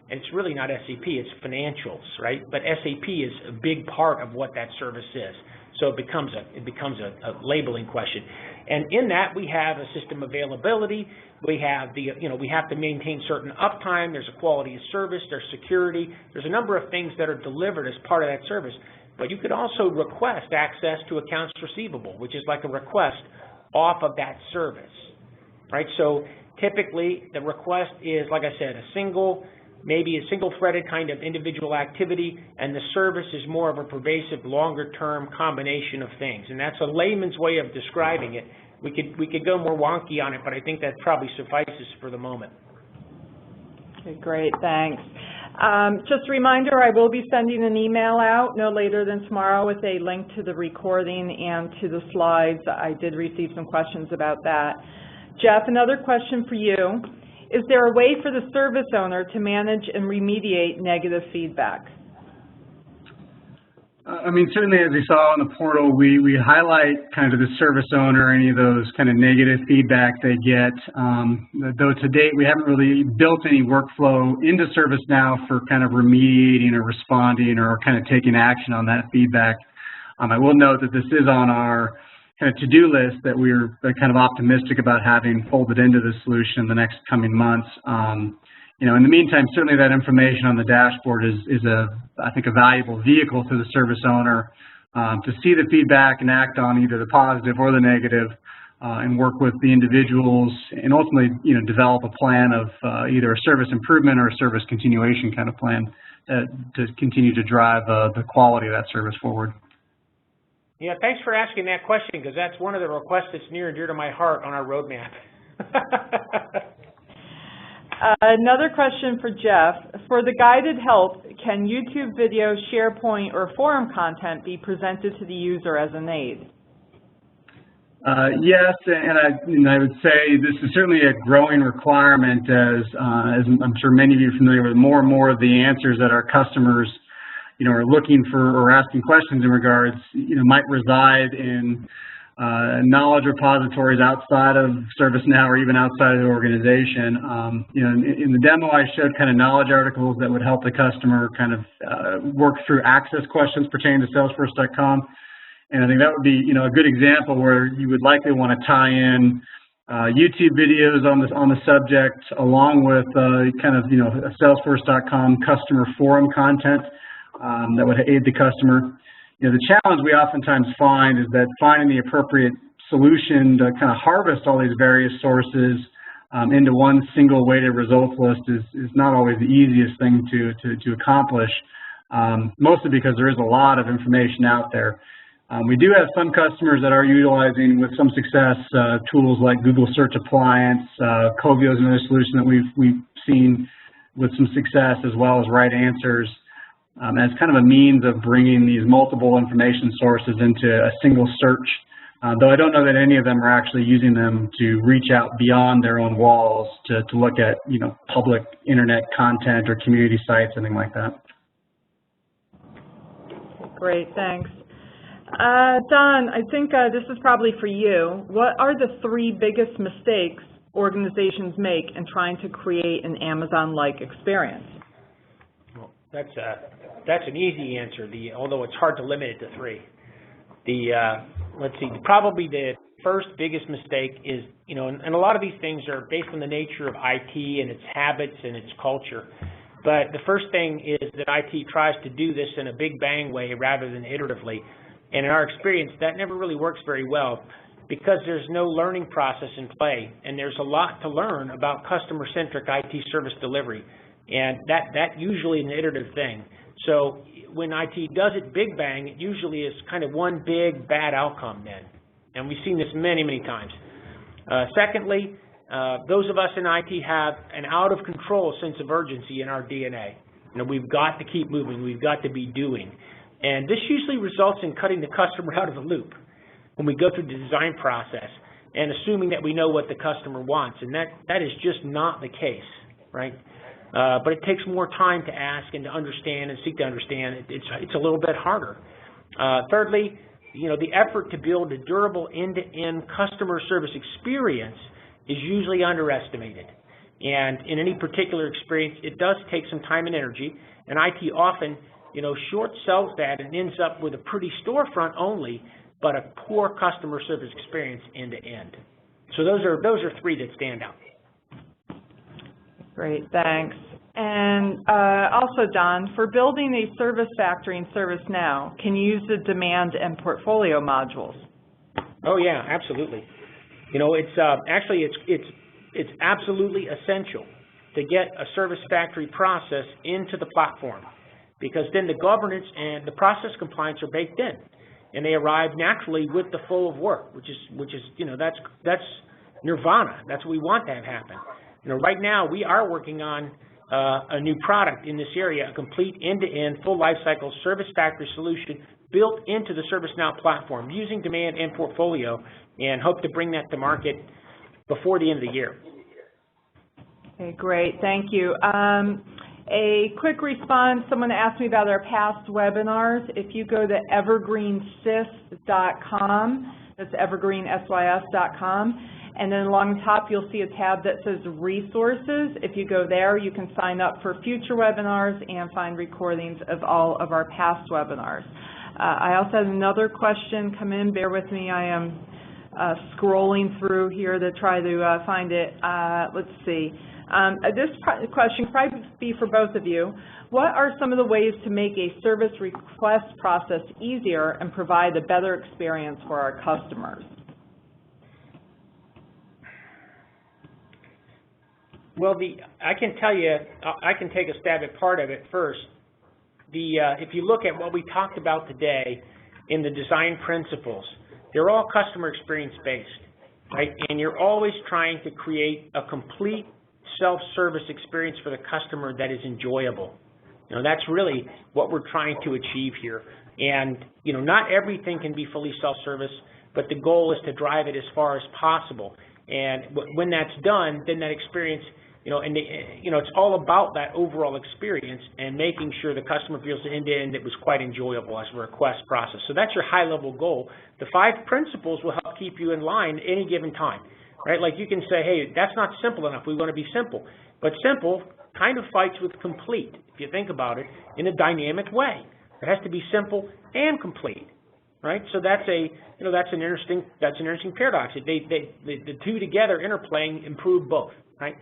And it's really not SAP, it's financials, right? But SAP is a big part of what that service is. So it becomes a labeling question. And in that, we have a system availability. We have we have to maintain certain uptime. There's a quality of service. There's security. There's a number of things that are delivered as part of that service. But you could also request access to accounts receivable, which is like a request off of that service, right? So typically, the request is, like I said, maybe a single-threaded kind of individual activity, and the service is more of a pervasive, longer-term combination of things. And that's a layman's way of describing it. We could go more wonky on it, but I think that probably suffices for the moment. Okay, great, thanks. Just a reminder, I will be sending an email out no later than tomorrow with a link to the recording and to the slides. I did receive some questions about that. Jeff, another question for you. Is there a way for the service owner to manage and remediate negative feedback? I mean, certainly as we saw on the portal, we highlight kind of the service owner, any of those kind of negative feedback they get. Though to date, we haven't really built any workflow into ServiceNow for kind of remediating or responding or kind of taking action on that feedback. I will note that this is on our kind of to-do list that we're kind of optimistic about having folded into the solution in the next coming months. In the meantime, certainly that information on the dashboard is I think, a valuable vehicle to the service owner to see the feedback and act on either the positive or the negative, and work with the individuals and ultimately, develop a plan of either a service improvement or a service continuation kind of plan to continue to drive the quality of that service forward. Yeah, thanks for asking that question, because that's one of the requests that's near and dear to my heart on our roadmap. Another question for Jeff. For the guided help, can YouTube video, SharePoint, or forum content be presented to the user as an aid? Yes, and I would say this is certainly a growing requirement as I'm sure many of you are familiar with, more and more of the answers that our customers are looking for or asking questions in regards, might reside in knowledge repositories outside of ServiceNow or even outside of the organization. In the demo, I showed kind of knowledge articles that would help the customer kind of work through access questions pertaining to Salesforce.com. And I think that would be, a good example where you would likely want to tie in YouTube videos on the subject, along with kind of, a Salesforce.com customer forum content that would aid the customer. The challenge we oftentimes find is that finding the appropriate solution to kind of harvest all these various sources into one single weighted results list is not always the easiest thing to accomplish, mostly because there is a lot of information out there. We do have some customers that are utilizing with some success tools like Google Search Appliance. Covio is another solution that we've seen with some success, as well as Right Answers, as kind of a means of bringing these multiple information sources into a single search, though I don't know that any of them are actually using them to reach out beyond their own walls to look at, public internet content or community sites, anything like that. Great, thanks. Don, I think this is probably for you. What are the 3 biggest mistakes organizations make in trying to create an Amazon-like experience? Well, that's an easy answer, although it's hard to limit it to 3. Let's see, probably first biggest mistake is, and a lot of these things are based on the nature of IT and its habits and its culture. But the first thing is that IT tries to do this in a big bang way rather than iteratively. And in our experience, that never really works very well because there's no learning process in play. And there's a lot to learn about customer-centric IT service delivery. And that usually is an iterative thing. So when IT does it big bang, it usually is kind of one big bad outcome then. And we've seen this many, many times. Secondly, those of us in IT have an out-of-control sense of urgency in our DNA. We've got to keep moving. We've got to be doing. And this usually results in cutting the customer out of the loop when we go through the design process and assuming that we know what the customer wants. And that is just not the case, right? But it takes more time to ask and to understand and seek to understand. It's a little bit harder. Thirdly, the effort to build a durable end-to-end customer service experience is usually underestimated. And in any particular experience, it does take some time and energy, and IT often, short sells that and ends up with a pretty storefront only, but a poor customer service experience end to end. So those are three that stand out. Great, thanks. And also, Don, for building a service factory in ServiceNow, can you use the demand and portfolio modules? Oh yeah, absolutely. It's absolutely essential to get a service factory process into the platform, because then the governance and the process compliance are baked in, and they arrive naturally with the flow of work, which is that's nirvana. That's what we want to have happen. Right now we are working on a new product in this area, a complete end-to-end full lifecycle service factory solution built into the ServiceNow platform using demand and portfolio, and hope to bring that to market before the end of the year. Okay, great, thank you. A quick response, someone asked me about our past webinars. If you go to evergreensys.com, that's evergreensys.com, and then along the top you'll see a tab that says resources. If you go there, you can sign up for future webinars and find recordings of all of our past webinars. I also had another question come in. Bear with me, I am scrolling through here to try to find it. Let's see. This question will probably be for both of you. What are some of the ways to make a service request process easier and provide a better experience for our customers? Well, I can tell you, I can take a stab at part of it first. If you look at what we talked about today in the design principles, they're all customer experience based, right? And you're always trying to create a complete self-service experience for the customer that is enjoyable. That's really what we're trying to achieve here. And, not everything can be fully self-service, but the goal is to drive it as far as possible. And when that's done, then that experience, it's all about that overall experience and making sure the customer feels end-to-end it was quite enjoyable as a request process. So that's your high-level goal. The 5 principles will help keep you in line any given time, right? Like you can say, hey, that's not simple enough. We want to be simple. But simple kind of fights with complete, if you think about it, in a dynamic way. It has to be simple and complete, right? So that's an interesting paradox. The two together interplaying improve both, right?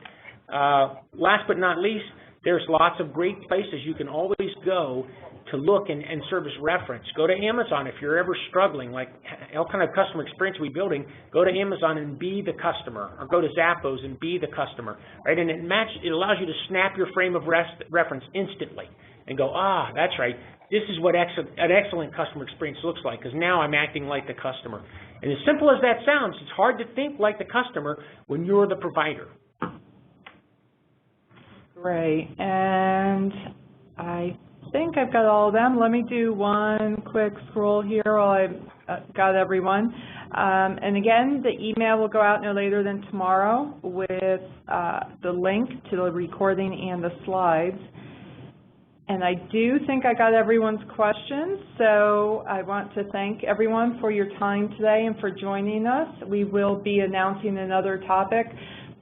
Last but not least, there's lots of great places you can always go to look and service reference. Go to Amazon if you're ever struggling, like what kind of customer experience are we building? Go to Amazon and be the customer, or go to Zappos and be the customer, right? And it allows you to snap your frame of reference instantly and go, that's right. This is what an excellent customer experience looks like, because now I'm acting like the customer. And as simple as that sounds, it's hard to think like the customer when you're the provider. Great, and I think I've got all of them. Let me do one quick scroll here while I've got everyone. And again, the email will go out no later than tomorrow with the link to the recording and the slides. And I do think I got everyone's questions, so I want to thank everyone for your time today and for joining us. We will be announcing another topic,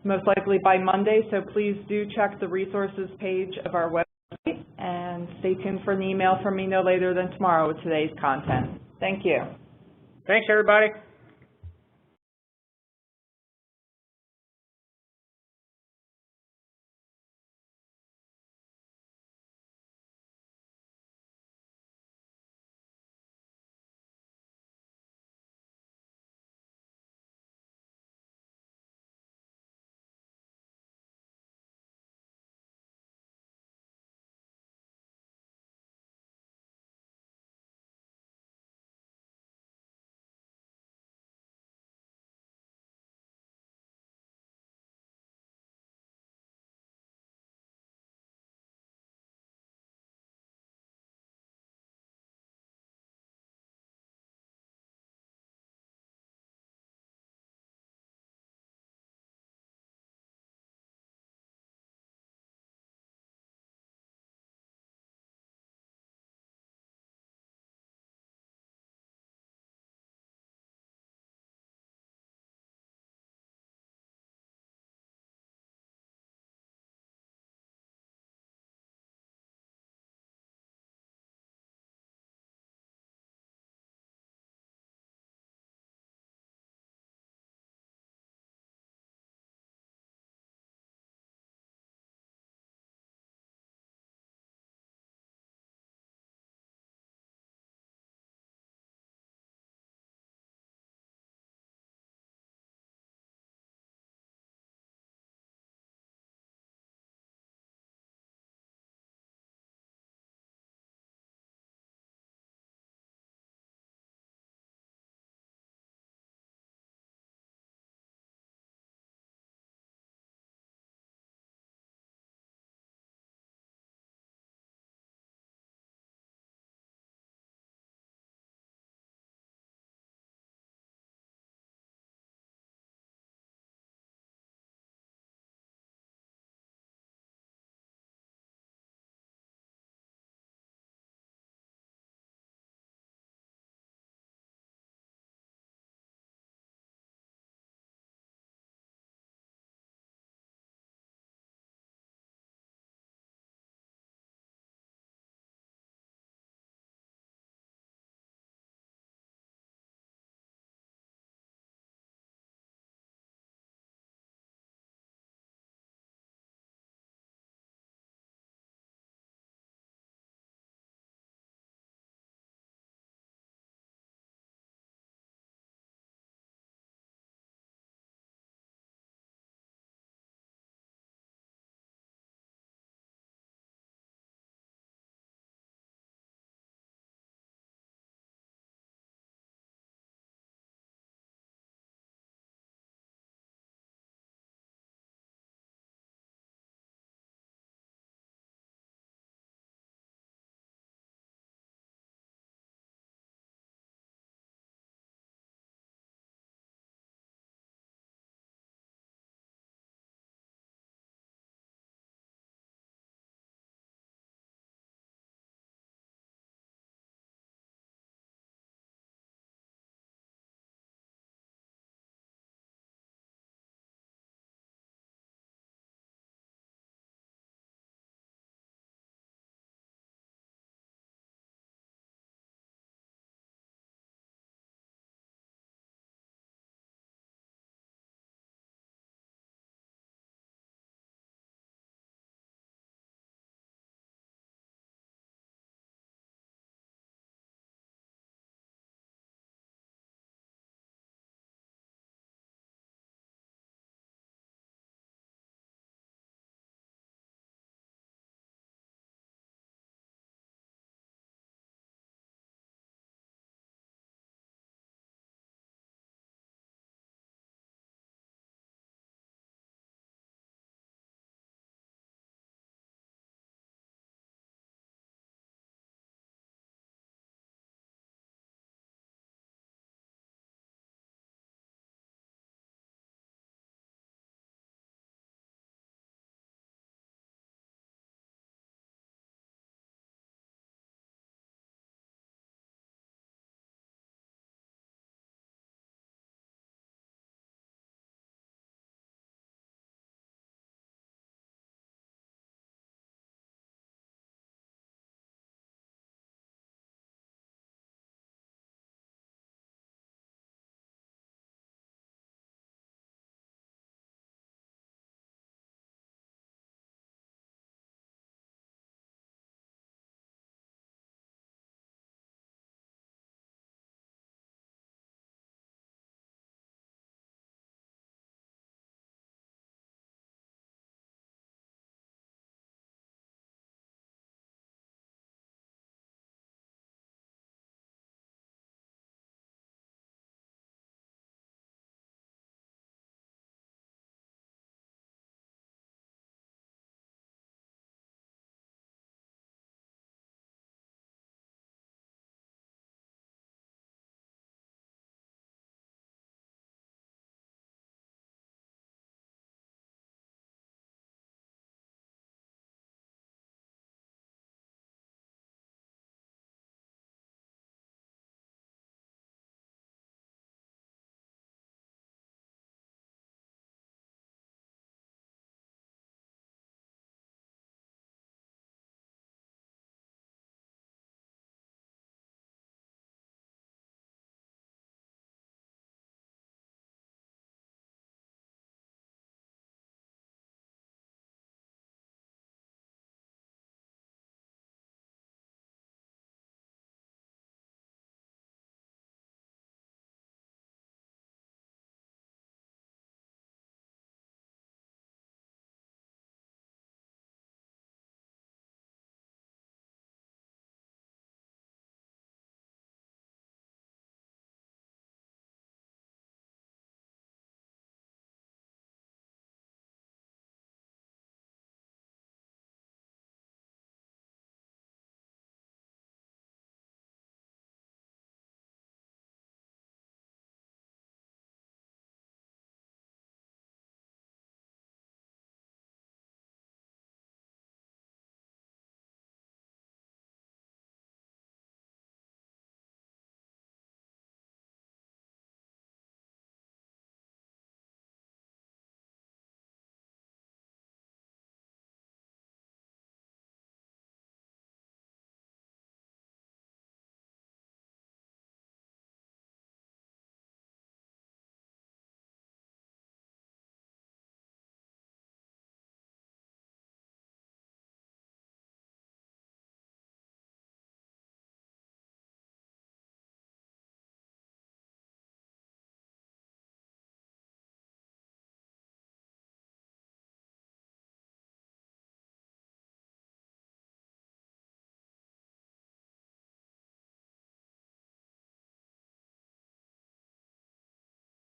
most likely by Monday, so please do check the resources page of our website and stay tuned for an email from me no later than tomorrow with today's content. Thank you. Thanks, everybody.